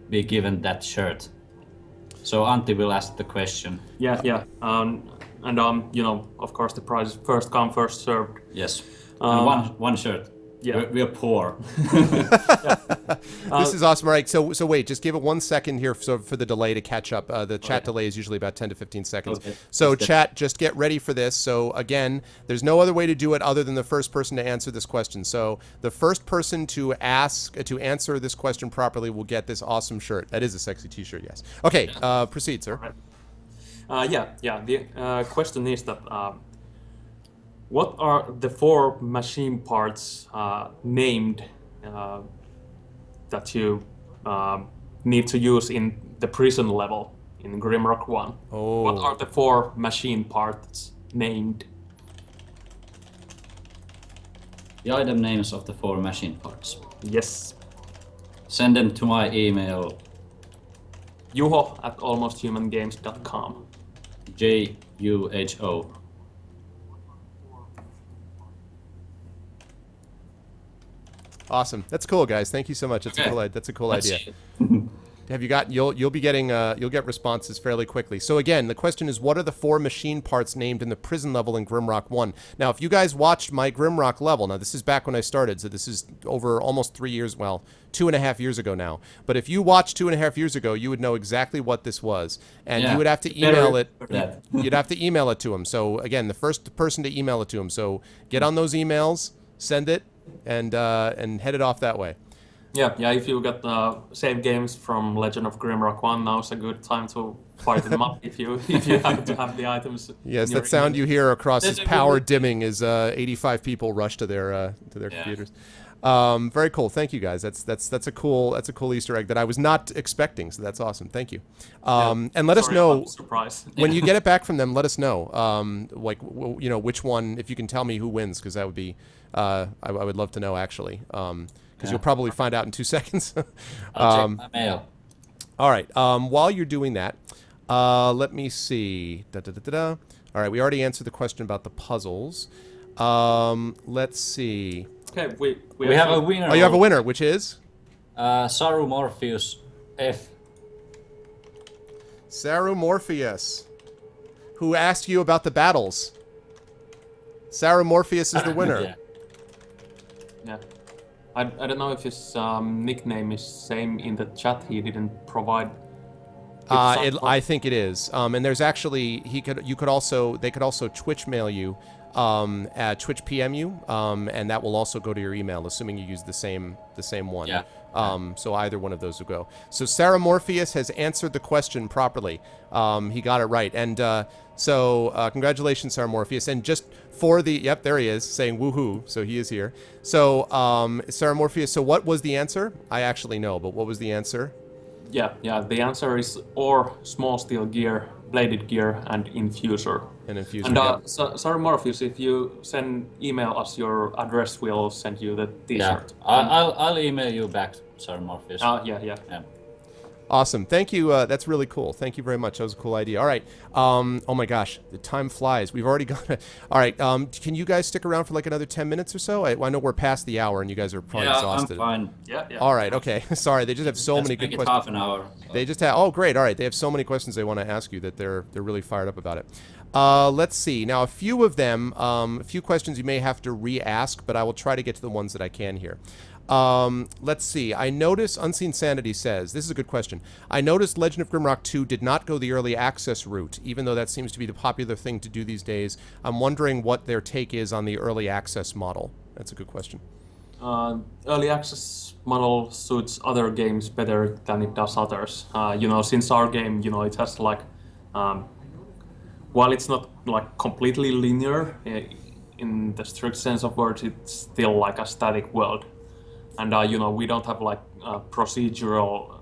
Speaker 2: be given that shirt. So Antti will ask the question.
Speaker 3: Yeah. And of course, the prize is first come, first served.
Speaker 2: Yes. And one shirt.
Speaker 3: Yeah.
Speaker 2: We're poor.
Speaker 1: This is awesome. All right, so wait, just give it 1 second here for the delay to catch up. The chat delay is usually about 10 to 15 seconds.
Speaker 2: Okay.
Speaker 1: So chat, just get ready for this. So again, there's no other way to do it other than the first person to answer this question. So the first person to answer this question properly will get this awesome shirt. That is a sexy t-shirt, yes. Okay, proceed, sir.
Speaker 3: The question is that what are the 4 machine parts named that you need to use in the prison level in Grimrock 1?
Speaker 1: Oh.
Speaker 3: What are the 4 machine parts named?
Speaker 2: The item names of the 4 machine parts.
Speaker 3: Yes.
Speaker 2: Send them to my email.
Speaker 3: Juho@almosthumangames.com.
Speaker 2: JUHO.
Speaker 1: Awesome. That's cool, guys. Thank you so much. That's a cool idea. have you got? You'll be getting you'll get responses fairly quickly. So again, the question is, what are the 4 machine parts named in the prison level in Grimrock 1? Now, if you guys watched my Grimrock level, now this is back when I started, so this is over almost 3 years, well, 2.5 years ago now. But if you watched 2.5 years ago, you would know exactly what this was, and you would have to email it. You'd have to email it to him. So again, the first person to email it to him. So get on those emails, send it, and head it off that way.
Speaker 3: Yeah. If you got save games from Legend of Grimrock 1, now's a good time to fire them up if you happen to have the items.
Speaker 1: Yes, that sound you hear across his power dimming is 85 people rush to their computers. Very cool. Thank you guys. That's a cool Easter egg that I was not expecting. So that's awesome. Thank you. And let us know
Speaker 3: surprise.
Speaker 1: when you get it back from them. Let us know, which one. If you can tell me who wins, because that would be, I would love to know actually. Because you'll probably find out in 2 seconds.
Speaker 2: I'll check my mail.
Speaker 1: All right. While you're doing that, let me see. All right. We already answered the question about the puzzles. Let's see.
Speaker 3: Okay, we
Speaker 2: have a winner.
Speaker 1: Oh, you have a winner, which is?
Speaker 2: Saru Morpheus F.
Speaker 1: Saru Morpheus, who asked you about the battles. Saru Morpheus is the winner.
Speaker 3: Yeah. I don't know if his nickname is same in the chat. He didn't provide.
Speaker 1: I think it is. And there's actually they could also Twitch mail you, at Twitch PM you, and that will also go to your email, assuming you use the same one.
Speaker 2: Yeah.
Speaker 1: So either one of those will go. So Sarah Morpheus has answered the question properly. He got it right, and so congratulations, Sarah Morpheus. And just for the there he is saying woohoo. So he is here. So Sarah Morpheus. So what was the answer? I actually know, but what was the answer?
Speaker 3: Yeah. The answer is ore, small steel gear, bladed gear, and infuser.
Speaker 1: An infuser.
Speaker 3: And sorry, Morpheus, if you email us your address, we'll send you the T-shirt.
Speaker 2: Yeah. I'll email you back, sorry, Morpheus.
Speaker 3: Yeah.
Speaker 1: Awesome. Thank you. That's really cool. Thank you very much. That was a cool idea. All right. Oh my gosh, the time flies. We've already got it. All right. Can you guys stick around for like another 10 minutes or so? I know we're past the hour and you guys are probably exhausted.
Speaker 2: I'm fine.
Speaker 3: Yeah.
Speaker 1: All right. Okay. Sorry. They just have so many good questions.
Speaker 2: Half an hour. So.
Speaker 1: They just have. Oh, great. All right. They have so many questions they want to ask you that they're really fired up about it. Let's see. Now, a few of them, a few questions you may have to re-ask, but I will try to get to the ones that I can here. Let's see. I notice Unseen Sanity says, this is a good question. I noticed Legend of Grimrock 2 did not go the early access route, even though that seems to be the popular thing to do these days. I'm wondering what their take is on the early access model. That's a good question.
Speaker 3: Early access model suits other games better than it does others. Since our game, it has like, while it's not like completely linear in the strict sense of words, it's still like a static world. And we don't have like procedural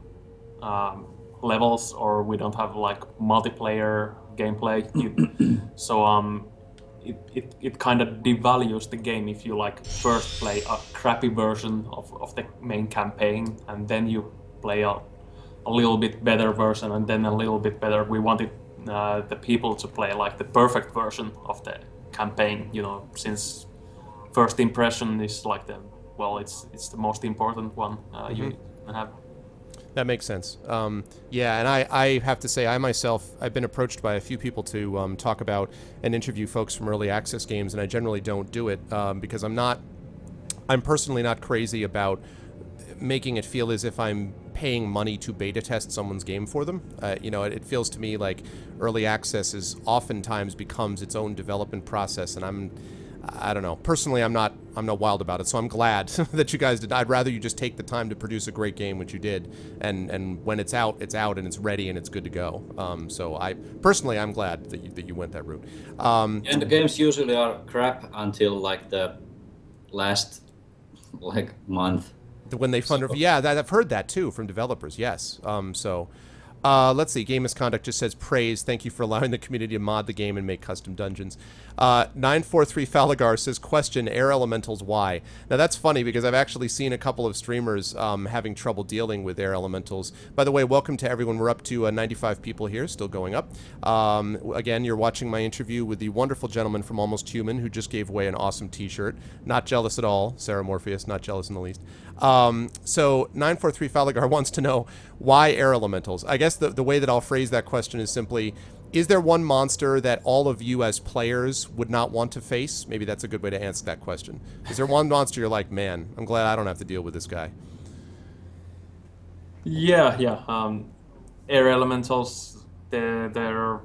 Speaker 3: levels, or we don't have like multiplayer gameplay. So it kind of devalues the game if you like first play a crappy version of the main campaign, and then you play a little bit better version, and then a little bit better. We wanted the people to play like the perfect version of the campaign, since first impression is like it's the most important one you can have.
Speaker 1: That makes sense. And I have to say, I've been approached by a few people to talk about and interview folks from early access games, and I generally don't do it because I'm personally not crazy about making it feel as if I'm paying money to beta test someone's game for them. It feels to me like early access is oftentimes becomes its own development process, and I don't know. Personally, I'm not wild about it, so I'm glad that you guys did. I'd rather you just take the time to produce a great game, which you did, and when it's out, and it's ready, and it's good to go. So I'm glad that you went that route.
Speaker 2: And the games usually are crap until like the last month.
Speaker 1: When they fund, I've heard that too from developers. Yes. Let's see. Game Misconduct just says praise. Thank you for allowing the community to mod the game and make custom dungeons. 943 Falagar says, question, air elementals, why? Now that's funny because I've actually seen a couple of streamers having trouble dealing with air elementals. By the way, welcome to everyone. We're up to 95 people here, still going up. Again, you're watching my interview with the wonderful gentleman from Almost Human who just gave away an awesome t-shirt. Not jealous at all, Sarah Morpheus, not jealous in the least. So 943 Falagar wants to know why air elementals. I guess the way that I'll phrase that question is simply, is there one monster that all of you as players would not want to face? Maybe that's a good way to answer that question. Is there one monster you're like, man, I'm glad I don't have to deal with this guy?
Speaker 3: Yeah. Air elementals, they're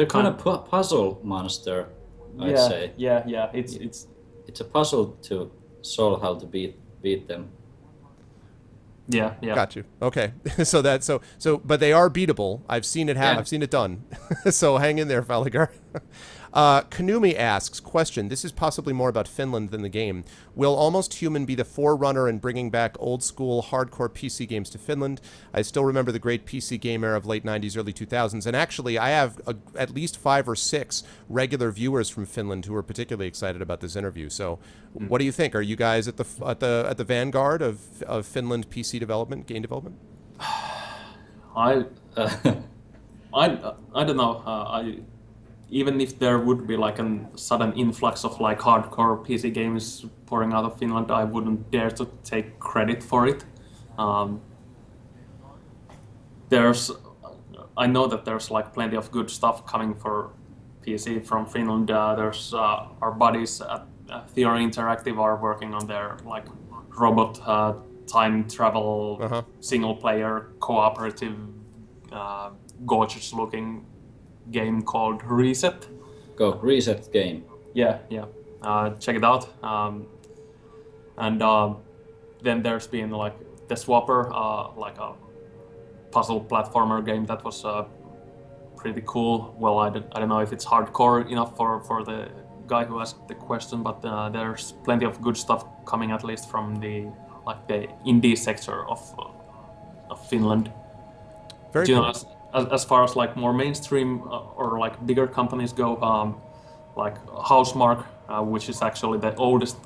Speaker 2: kind of puzzle monster, I'd say.
Speaker 3: Yeah. It's
Speaker 2: a puzzle to solve how to beat them.
Speaker 3: Yeah.
Speaker 1: Got you. Okay. so but they are beatable. I've seen it happen.
Speaker 2: Yeah.
Speaker 1: I've seen it done. So hang in there, Falagar. Kanumi asks, question, this is possibly more about Finland than the game. Will Almost Human be the forerunner in bringing back old school hardcore PC games to Finland? I still remember the great PC game era of late 90s, early 2000s. And actually, I have at least 5 or 6 regular viewers from Finland who are particularly excited about this interview. So what do you think? Are you guys at the vanguard of Finland PC development, game development?
Speaker 3: I don't know. Even if there would be like a sudden influx of like hardcore PC games pouring out of Finland, I wouldn't dare to take credit for it. I know that there's like plenty of good stuff coming for PC from Finland. There's our buddies at Theory Interactive are working on their like robot time travel single player cooperative gorgeous looking game called Reset.
Speaker 2: Reset game.
Speaker 3: Yeah. Check it out. And then there's been like the Swapper, like a puzzle platformer game that was pretty cool. Well, I don't know if it's hardcore enough for the guy who asked the question, but there's plenty of good stuff coming, at least from the indie sector of Finland.
Speaker 1: Very
Speaker 3: cool.
Speaker 1: Cool.
Speaker 3: As far as like more mainstream or like bigger companies go, like Housemarque, which is actually the oldest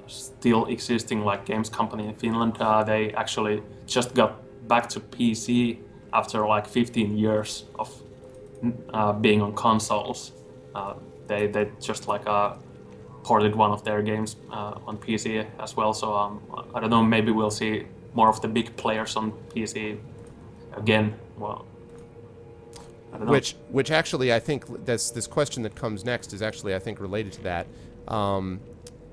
Speaker 3: still existing like games company in Finland, they actually just got back to PC after like 15 years of being on consoles. They just like ported one of their games on PC as well. So I don't know, maybe we'll see more of the big players on PC again. Well, I don't know.
Speaker 1: Which actually, I think this question that comes next is actually, I think, related to that.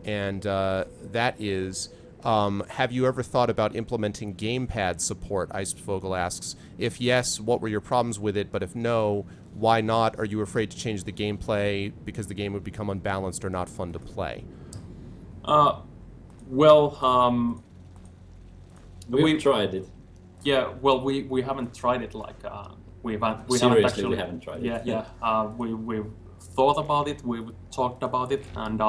Speaker 1: That is, have you ever thought about implementing gamepad support? Icevogel asks. If yes, what were your problems with it? But if no, why not? Are you afraid to change the gameplay because the game would become unbalanced or not fun to play?
Speaker 2: We've tried it.
Speaker 3: Yeah, well, we haven't tried it like we haven't tried it. Yeah. We've thought about it, we've talked about it, and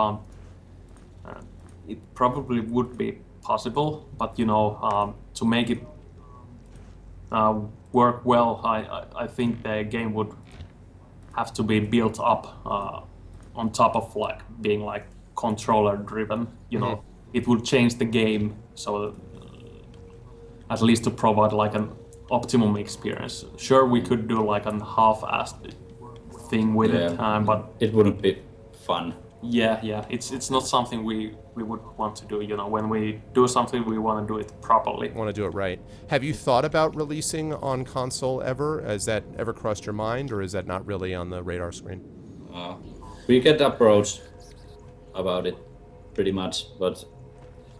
Speaker 3: it probably would be possible. But to make it work well, I think the game would have to be built up on top of like being like controller driven. It would change the game so. At least to provide like an optimum experience. Sure, we could do like a half-assed thing with it, but
Speaker 2: it wouldn't be fun.
Speaker 3: Yeah. It's not something we would want to do. When we do something, we want to do it properly.
Speaker 1: Want to do it right. Have you thought about releasing on console ever? Has that ever crossed your mind, or is that not really on the radar screen?
Speaker 2: We get approached about it pretty much, but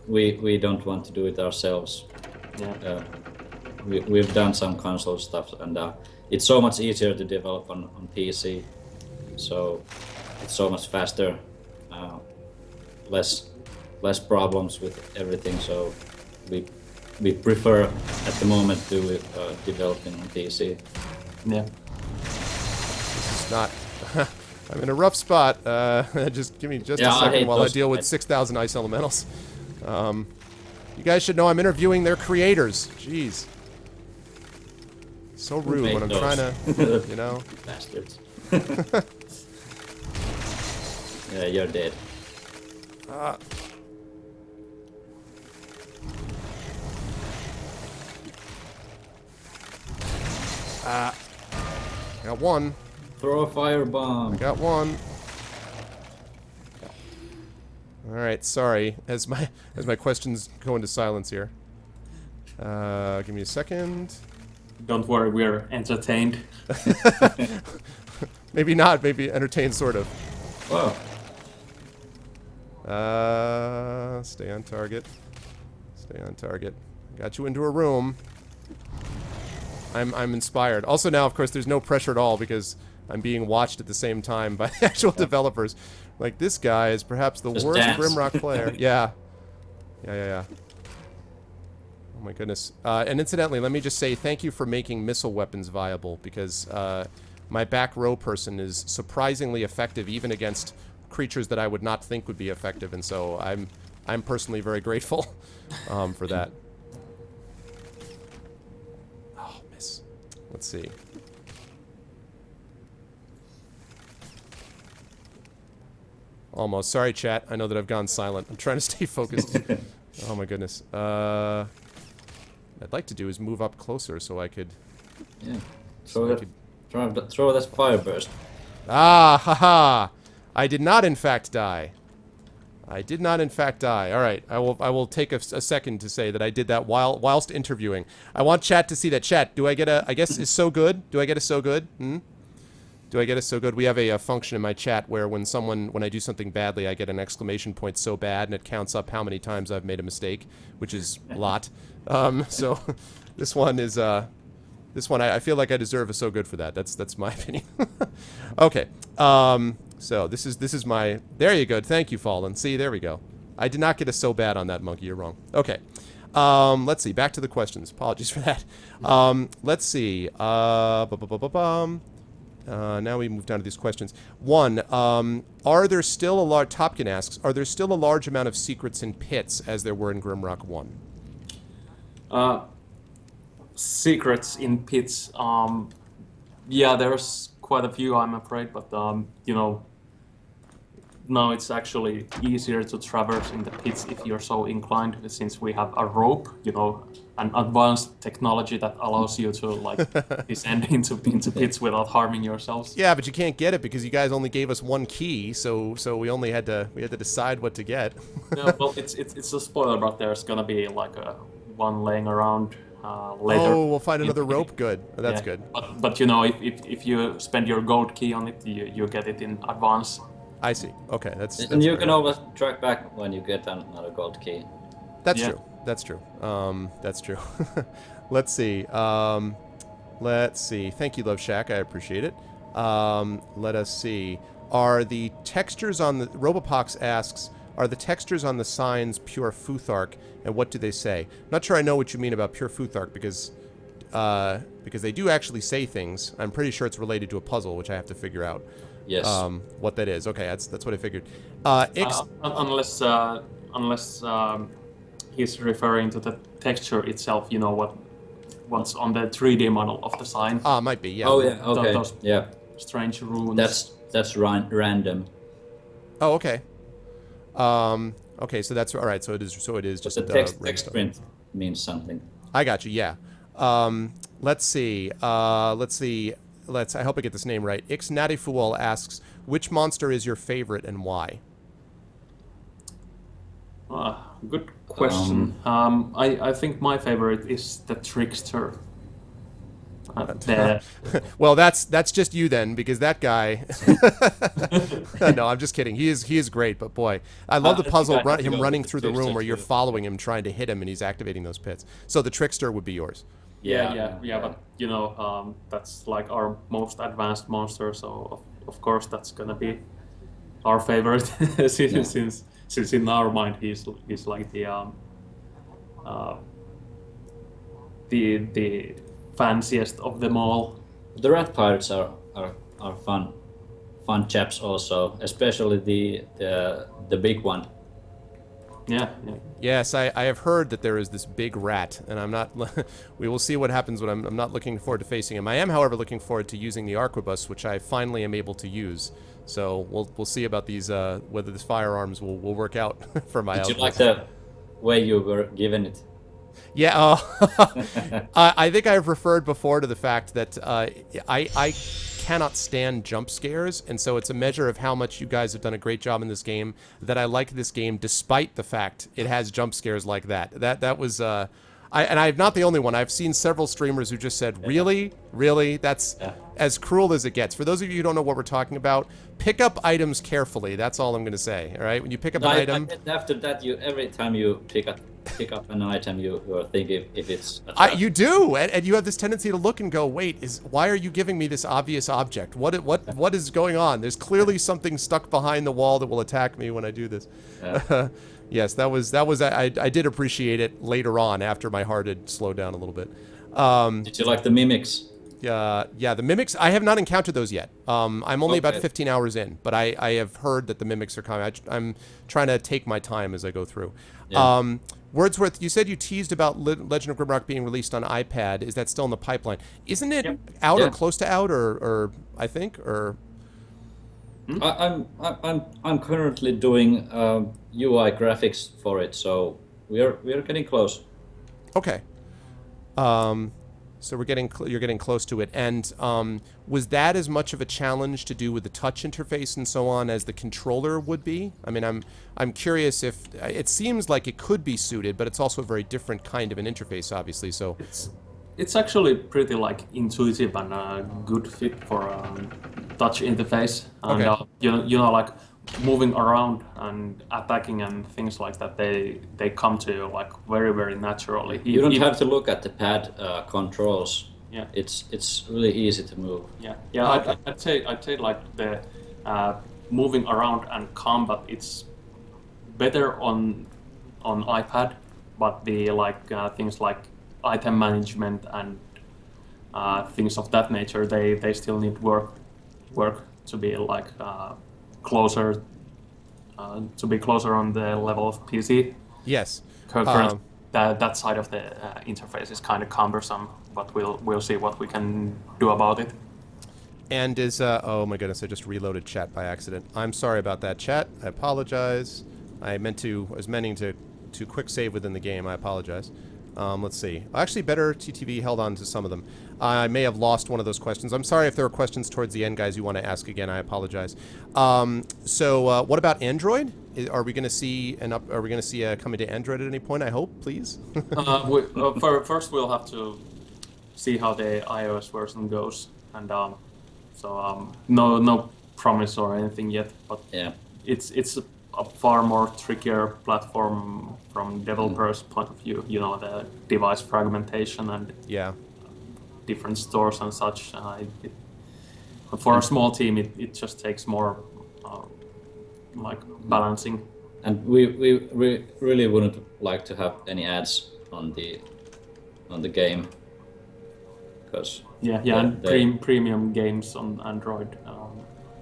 Speaker 2: we don't want to do it ourselves.
Speaker 3: Yeah.
Speaker 2: We've done some console stuff, and it's so much easier to develop on PC. So it's so much faster, less problems with everything. So we prefer at the moment to developing on PC.
Speaker 3: Yeah.
Speaker 1: This is not. I'm in a rough spot. Just give me just a second while I deal with 6,000 ice elementals. You guys should know I'm interviewing their creators. Jeez. So rude
Speaker 2: made
Speaker 1: when I'm
Speaker 2: those?
Speaker 1: trying to, you know.
Speaker 2: Bastards. Yeah, you're dead.
Speaker 1: Got one.
Speaker 2: Throw a firebomb.
Speaker 1: Got one. All right, sorry. As my questions go into silence here. Give me a second.
Speaker 3: Don't worry, we're entertained.
Speaker 1: Maybe not. Maybe entertained, sort of.
Speaker 2: Wow.
Speaker 1: Stay on target. Stay on target. Got you into a room. I'm inspired. Also now, of course, there's no pressure at all because I'm being watched at the same time by the actual developers. Like, this guy is perhaps the
Speaker 2: Just
Speaker 1: worst
Speaker 2: dance.
Speaker 1: Grimrock player. Yeah. Yeah. Oh my goodness. And incidentally, let me just say thank you for making missile weapons viable because my back row person is surprisingly effective even against creatures that I would not think would be effective, and so I'm personally very grateful for that. Oh, miss. Let's see. Almost. Sorry, chat. I know that I've gone silent. I'm trying to stay focused. Oh my goodness. I'd like to do is move up closer so I could.
Speaker 2: Yeah. Throw that fireburst.
Speaker 1: Ah, haha! I did not, in fact, die. I did not, in fact, die. All right, I will take a second to say that I did that whilst interviewing. I want chat to see that. Chat, do I get a? I guess is so good. Do I get a so good? Do I get a so good? We have a function in my chat where when I do something badly, I get an exclamation point so bad, and it counts up how many times I've made a mistake, which is a lot. So this one is I feel like I deserve a so good for that. That's my opinion. Okay. So this is my. There you go. Thank you, Fallen. See, there we go. I did not get a so bad on that, Monkey. You're wrong. Okay. Let's see. Back to the questions. Apologies for that. Let's see. Now we move down to these questions. One, are there still a large... Topkin asks, are there still a large amount of secrets in pits as there were in Grimrock 1?
Speaker 3: Secrets in pits. Yeah, there's quite a few, I'm afraid, but you know, now it's actually easier to traverse in the pits if you're so inclined, since we have a rope, you know, an advanced technology that allows you to like descend into pits without harming yourselves.
Speaker 1: Yeah, but you can't get it because you guys only gave us one key, so we only had to decide what to get.
Speaker 3: Yeah, well, it's a spoiler, but there's gonna be like one laying around later.
Speaker 1: Oh, we'll find another rope. Good. That's good.
Speaker 3: But you know, if you spend your gold key on it, you get it in advance.
Speaker 1: I see. Okay, that's
Speaker 2: And you
Speaker 1: fair.
Speaker 2: can always track back when you get another gold key.
Speaker 1: That's
Speaker 3: Yeah.
Speaker 1: true. That's true. That's true. Let's see. Let's see. Thank you, Love Shack. I appreciate it. Let us see. Are the textures on the... Robopox asks, are the textures on the signs pure Futhark, and what do they say? Not sure I know what you mean about pure Futhark, because they do actually say things. I'm pretty sure it's related to a puzzle, which I have to figure out.
Speaker 2: Yes.
Speaker 1: What that is. Okay, that's what I figured.
Speaker 3: Unless he's referring to the texture itself, you know, what's on the 3D model of the sign.
Speaker 1: Might be, yeah.
Speaker 2: Oh yeah. Okay.
Speaker 3: Those
Speaker 2: Yeah.
Speaker 3: strange runes.
Speaker 2: That's random.
Speaker 1: Oh, okay. Okay, so that's all right. So it is just
Speaker 2: The text print means something.
Speaker 1: I got you. Yeah. Let's see. I hope I get this name right. Ixnatifuol asks, which monster is your favorite and why?
Speaker 3: Good question. I think my favorite is the Trickster.
Speaker 1: Well, that's just you then, because that guy. No, I'm just kidding. He is great, but boy, I love the puzzle. Him running through the room where you're following him, trying to hit him, and he's activating those pits. So the Trickster would be yours.
Speaker 3: Yeah. But you know, that's like our most advanced monster, so of course that's gonna be our favorite, since in our mind he's like the fanciest of them all.
Speaker 2: The rat pirates are fun chaps also, especially the big one.
Speaker 3: Yeah, yeah.
Speaker 1: Yes, I have heard that there is this big rat, and I'm not. We will see what happens when I'm not looking forward to facing him. I am, however, looking forward to using the arquebus, which I finally am able to use. So we'll see about these whether these firearms will work out for my.
Speaker 2: Did you
Speaker 1: outfit.
Speaker 2: like the way you were given it?
Speaker 1: Yeah, I think I've referred before to the fact that I cannot stand jump scares, and so it's a measure of how much you guys have done a great job in this game that I like this game despite the fact it has jump scares like that. That was I'm not the only one. I've seen several streamers who just said, really? That's as cruel as it gets. For those of you who don't know what we're talking about, pick up items carefully. That's all I'm going to say. All right, when you pick up an item.
Speaker 2: After that, every time you pick up an item, you are thinking if it's.
Speaker 1: You do, and you have this tendency to look and go, wait, why are you giving me this obvious object? What is going on? There's clearly something stuck behind the wall that will attack me when I do this.
Speaker 2: Yeah.
Speaker 1: Yes, that was. I did appreciate it later on after my heart had slowed down a little bit.
Speaker 2: Did you like the mimics?
Speaker 1: Yeah, the mimics. I have not encountered those yet. I'm only about 15 hours in, but I have heard that the mimics are coming. I'm trying to take my time as I go through.
Speaker 2: Yeah.
Speaker 1: Wordsworth, you said you teased about Legend of Grimrock being released on iPad. Is that still in the pipeline? Isn't it out or close to out, or I think, or?
Speaker 2: I'm currently doing UI graphics for it, so we are getting close.
Speaker 1: Okay. So you're getting close to it. And was that as much of a challenge to do with the touch interface and so on as the controller would be? I mean, I'm curious if it seems like it could be suited, but it's also a very different kind of an interface, obviously. So
Speaker 3: it's actually pretty like intuitive and a good fit for touch interface. And
Speaker 1: Okay.
Speaker 3: you know, like moving around and attacking and things like that, they come to you like very naturally.
Speaker 2: You don't have to look at the pad controls.
Speaker 3: Yeah,
Speaker 2: it's really easy to move.
Speaker 3: Yeah. I'd say like the moving around and combat, it's better on iPad, but the things like item management and things of that nature, they still need work to be like closer on the level of PC.
Speaker 1: yes.
Speaker 3: Currently, that side of the interface is kind of cumbersome, but we'll see what we can do about it.
Speaker 1: And is oh my goodness, I just reloaded chat by accident. I'm sorry about that, chat. I apologize. I was meaning to quick save within the game. I apologize. Let's see. Actually, better TTV held on to some of them. I may have lost one of those questions. I'm sorry if there are questions towards the end, guys, you want to ask again. I apologize. So what about Android? Are we going to see coming to Android at any point? I hope, please.
Speaker 3: First, we'll have to see how the iOS version goes, and no promise or anything yet. But
Speaker 2: Yeah.
Speaker 3: it's a far more trickier platform from developers' point of view. You know, the device fragmentation and
Speaker 1: Yeah.
Speaker 3: different stores and such. For a small team, it just takes more like balancing.
Speaker 2: And we really wouldn't like to have any ads on the game, because
Speaker 3: And premium games on Android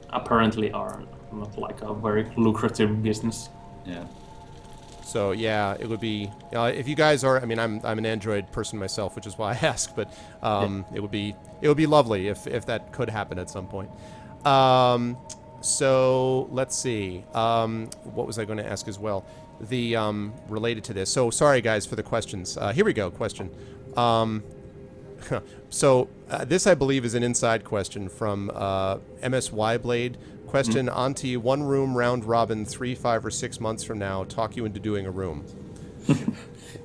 Speaker 3: apparently are not like a very lucrative business.
Speaker 2: Yeah.
Speaker 1: So yeah, it would be if you guys are. I mean, I'm an Android person myself, which is why I ask. But it would be lovely if that could happen at some point. So let's see. What was I going to ask as well? The related to this. So sorry guys for the questions. Here we go. Question. So this I believe is an inside question from MSY Blade. Question, Antti, one room round robin 3, 5, or 6 months from now, talk you into doing a room.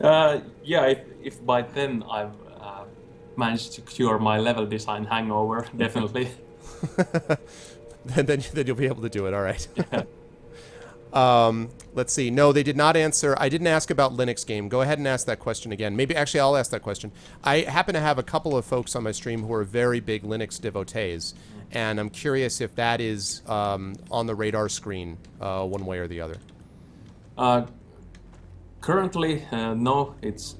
Speaker 3: If by then I've managed to cure my level design hangover, definitely.
Speaker 1: then you'll be able to do it. All right. Let's see. No, they did not answer. I didn't ask about Linux game. Go ahead and ask that question again. Maybe actually I'll ask that question. I happen to have a couple of folks on my stream who are very big Linux devotees, and I'm curious if that is on the radar screen one way or the other.
Speaker 3: Currently, no. It's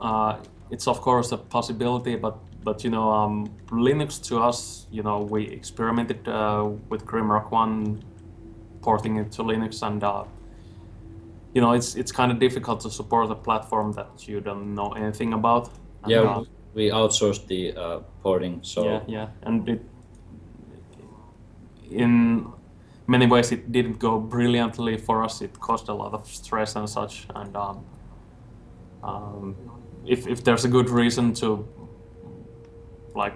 Speaker 3: of course a possibility, but you know, Linux to us, you know, we experimented with Grimrock 1, porting it to Linux, and it's kind of difficult to support a platform that you don't know anything about. And,
Speaker 2: Yeah, we outsourced the porting, so
Speaker 3: yeah, and in many ways it didn't go brilliantly for us. It caused a lot of stress and such. And if there's a good reason to like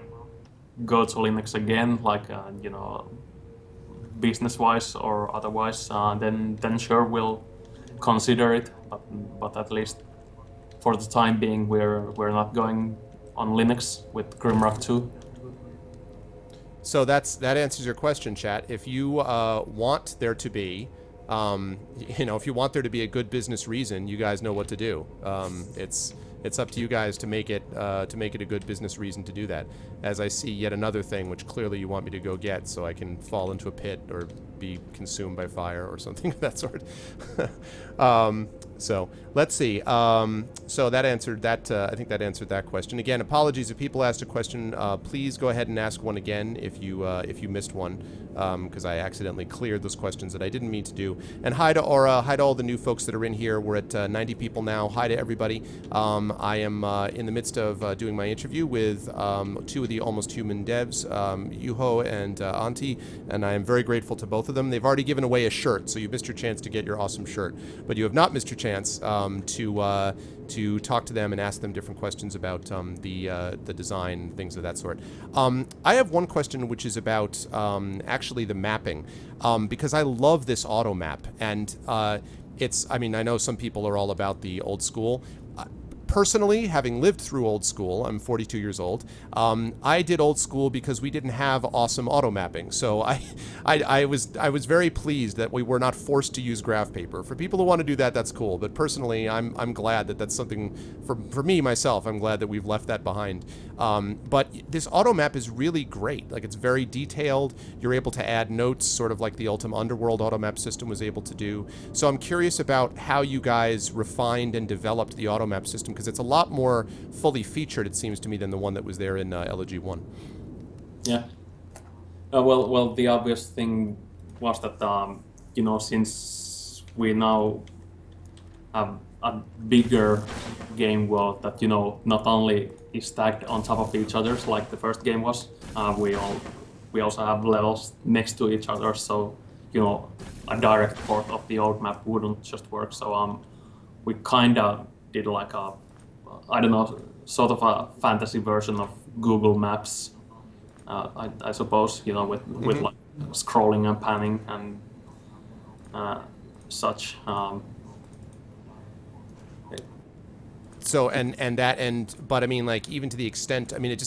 Speaker 3: go to Linux again, like business-wise or otherwise, then sure we'll consider it. But at least for the time being, we're not going on Linux with Grimrock 2.
Speaker 1: So that answers your question, chat. If you want there to be, if you want there to be a good business reason, you guys know what to do. It's up to you guys to make it a good business reason to do that. As I see yet another thing which clearly you want me to go get, so I can fall into a pit or be consumed by fire or something of that sort. So let's see. So that answered that. I think that answered that question. Again, apologies if people asked a question. Please go ahead and ask one again if you missed one, because I accidentally cleared those questions that I didn't mean to do. And hi to Aura. Hi to all the new folks that are in here. We're at 90 people now. Hi to everybody. I am in the midst of doing my interview with two of the Almost Human devs, Juho and Antti, and I am very grateful to both of them. They've already given away a shirt, so you missed your chance to get your awesome shirt. But you have not missed your chance to talk to them and ask them different questions about the design, things of that sort. I have one question which is about actually the mapping, because I love this auto map, and I know some people are all about the old school. Personally, having lived through old school, I'm 42 years old. I did old school because we didn't have awesome auto mapping. So I was very pleased that we were not forced to use graph paper. For people who want to do that, that's cool. But personally, I'm glad that that's something for me myself. I'm glad that we've left that behind. But this auto map is really great. Like, it's very detailed. You're able to add notes, sort of like the Ultima Underworld auto map system was able to do. So I'm curious about how you guys refined and developed the auto map system, because it's a lot more fully featured, it seems to me, than the one that was there in Elegy 1.
Speaker 3: Yeah. Well, the obvious thing was that since we now have a bigger game world that not only is stacked on top of each other like the first game was, we also have levels next to each other. So a direct port of the old map wouldn't just work. So we kind of did like a sort of a fantasy version of Google Maps, I suppose, with like scrolling and panning and such.
Speaker 1: So but I mean, like, even to the extent, I mean,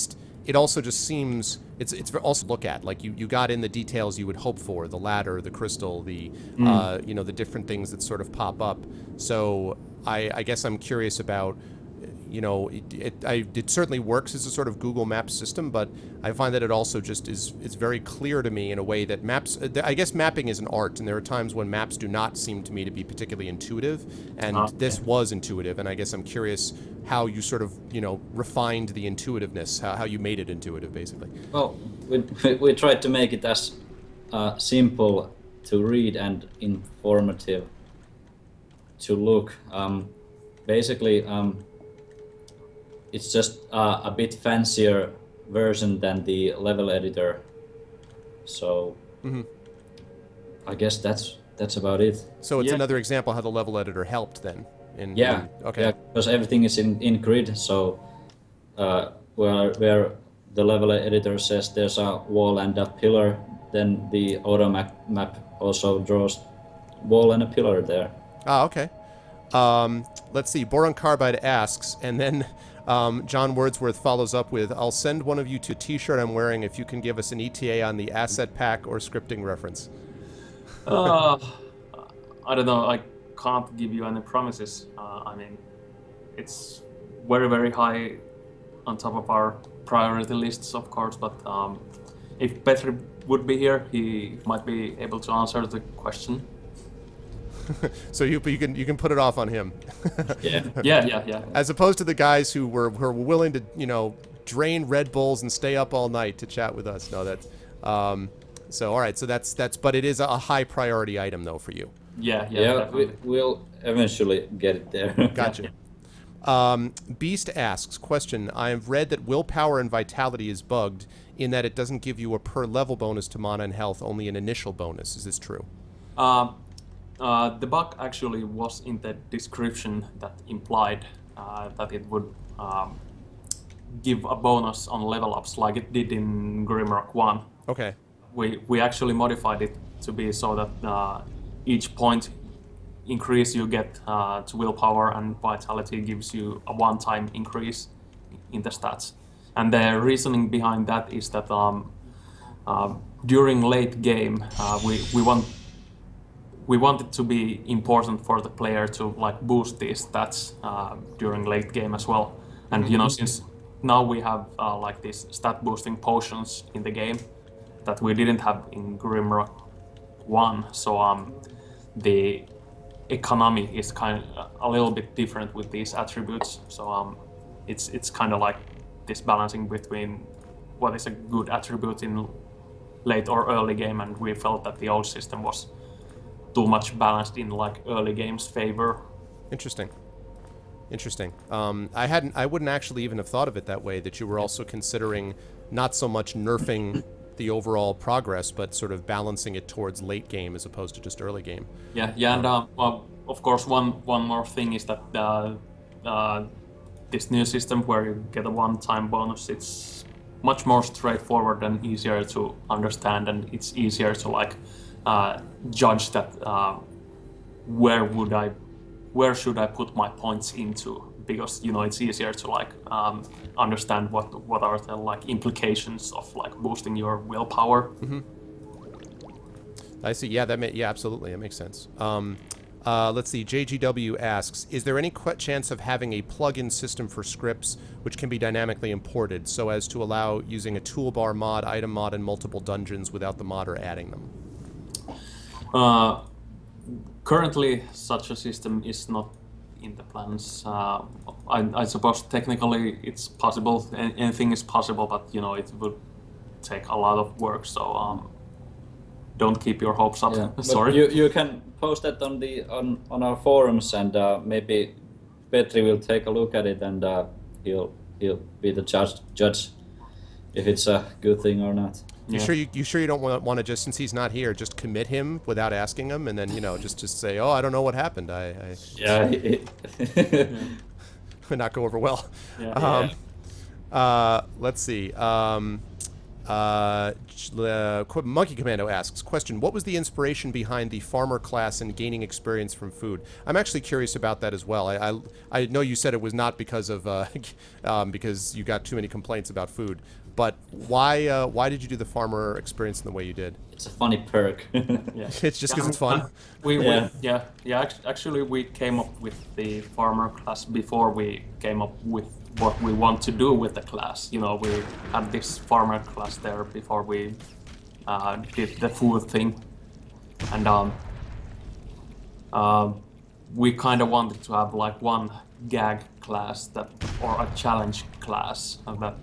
Speaker 1: it also just seems it's also look at, like, you got in the details you would hope for, the ladder, the crystal, the the different things that sort of pop up. So I guess I'm curious about, it certainly works as a sort of Google Maps system, but I find that it also just is very clear to me in a way that maps, I guess mapping is an art, and there are times when maps do not seem to me to be particularly intuitive, and this was intuitive, and I guess I'm curious how you sort of, refined the intuitiveness, how you made it intuitive, basically.
Speaker 2: Well, we tried to make it as simple to read and informative to look. Basically, it's just a bit fancier version than the level editor. So I guess that's about it.
Speaker 1: So it's another example how the level editor helped then. Okay.
Speaker 2: Yeah, because everything is in grid. So where the level editor says there's a wall and a pillar, then the auto map also draws wall and a pillar there.
Speaker 1: Okay. Let's see. Boron Carbide asks, and then John Wordsworth follows up with, I'll send one of you to a t-shirt I'm wearing if you can give us an ETA on the asset pack or scripting reference.
Speaker 3: I don't know. I can't give you any promises. I mean, it's very, very high on top of our priority lists, of course, but if Petri would be here, he might be able to answer the question.
Speaker 1: So you can put it off on him.
Speaker 3: Yeah.
Speaker 1: As opposed to the guys who were willing to drain Red Bulls and stay up all night to chat with us. No, that's so all right. So that's but it is a high priority item though for you.
Speaker 3: Yeah,
Speaker 2: Yeah, we'll eventually get it there.
Speaker 1: Gotcha. Beast asks, question, I've read that willpower and vitality is bugged in that it doesn't give you a per level bonus to mana and health, only an initial bonus. Is this true?
Speaker 3: The bug actually was in the description that implied that it would give a bonus on level ups like it did in Grimrock 1.
Speaker 1: Okay.
Speaker 3: We actually modified it to be so that each point increase you get to willpower and vitality gives you a one-time increase in the stats. And the reasoning behind that is that during late game we want it to be important for the player to like boost these stats during late game as well. And you know, since now we have like these stat boosting potions in the game that we didn't have in Grimrock 1, so the economy is kind of a little bit different with these attributes. So it's kind of like this balancing between what is a good attribute in late or early game, and we felt that the old system was too much balanced in like early game's favor.
Speaker 1: Interesting. I wouldn't actually even have thought of it that way, that you were also considering not so much nerfing the overall progress, but sort of balancing it towards late game as opposed to just early game.
Speaker 3: Yeah, and well, of course, one more thing is that this new system where you get a one-time bonus, it's much more straightforward and easier to understand, and it's easier to like judge that where should I put my points into, because you know it's easier to like understand what are the like implications of like boosting your willpower.
Speaker 1: I see. Yeah, absolutely, that makes sense. Let's see. JGW asks, is there any chance of having a plug-in system for scripts which can be dynamically imported so as to allow using a toolbar mod, item mod, and multiple dungeons without the modder adding them?
Speaker 3: Currently, such a system is not in the plans. I suppose technically it's possible. Anything is possible, but you know it would take a lot of work. So don't keep your hopes up.
Speaker 2: Yeah,
Speaker 3: Sorry.
Speaker 2: You can post that on our forums, and maybe Petri will take a look at it, and he'll be the judge if it's a good thing or not.
Speaker 1: You sure you don't want to just, since he's not here, just commit him without asking him, and then just say, oh, I don't know what happened.
Speaker 2: Yeah.
Speaker 1: Would not go over well. Let's see. Monkey Commando asks, question, what was the inspiration behind the farmer class and gaining experience from food? I'm actually curious about that as well. I know you said it was not because of because you got too many complaints about food, but why did you do the farmer experience in the way you did?
Speaker 2: It's a funny perk.
Speaker 1: It's just because it's fun?
Speaker 3: Actually we came up with the farmer class before we came up with what we want to do with the class. You know, we had this farmer class there before we did the food thing, and we kind of wanted to have like one gag class or a challenge class that.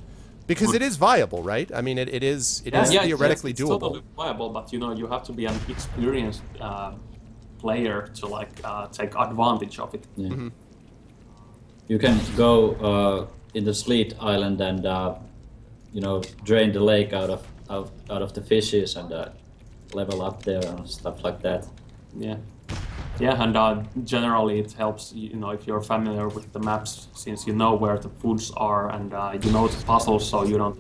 Speaker 1: Because it is viable, right? I mean, it is theoretically
Speaker 3: it's
Speaker 1: doable.
Speaker 3: Totally viable, but you have to be an experienced player to like take advantage of it.
Speaker 2: Yeah. Mm-hmm. You can go in the Sleet Island and drain the lake out of the fishes and level up there and stuff like that.
Speaker 3: Yeah, and generally it helps, if you're familiar with the maps, since you know where the foods are and you know the puzzles, so you don't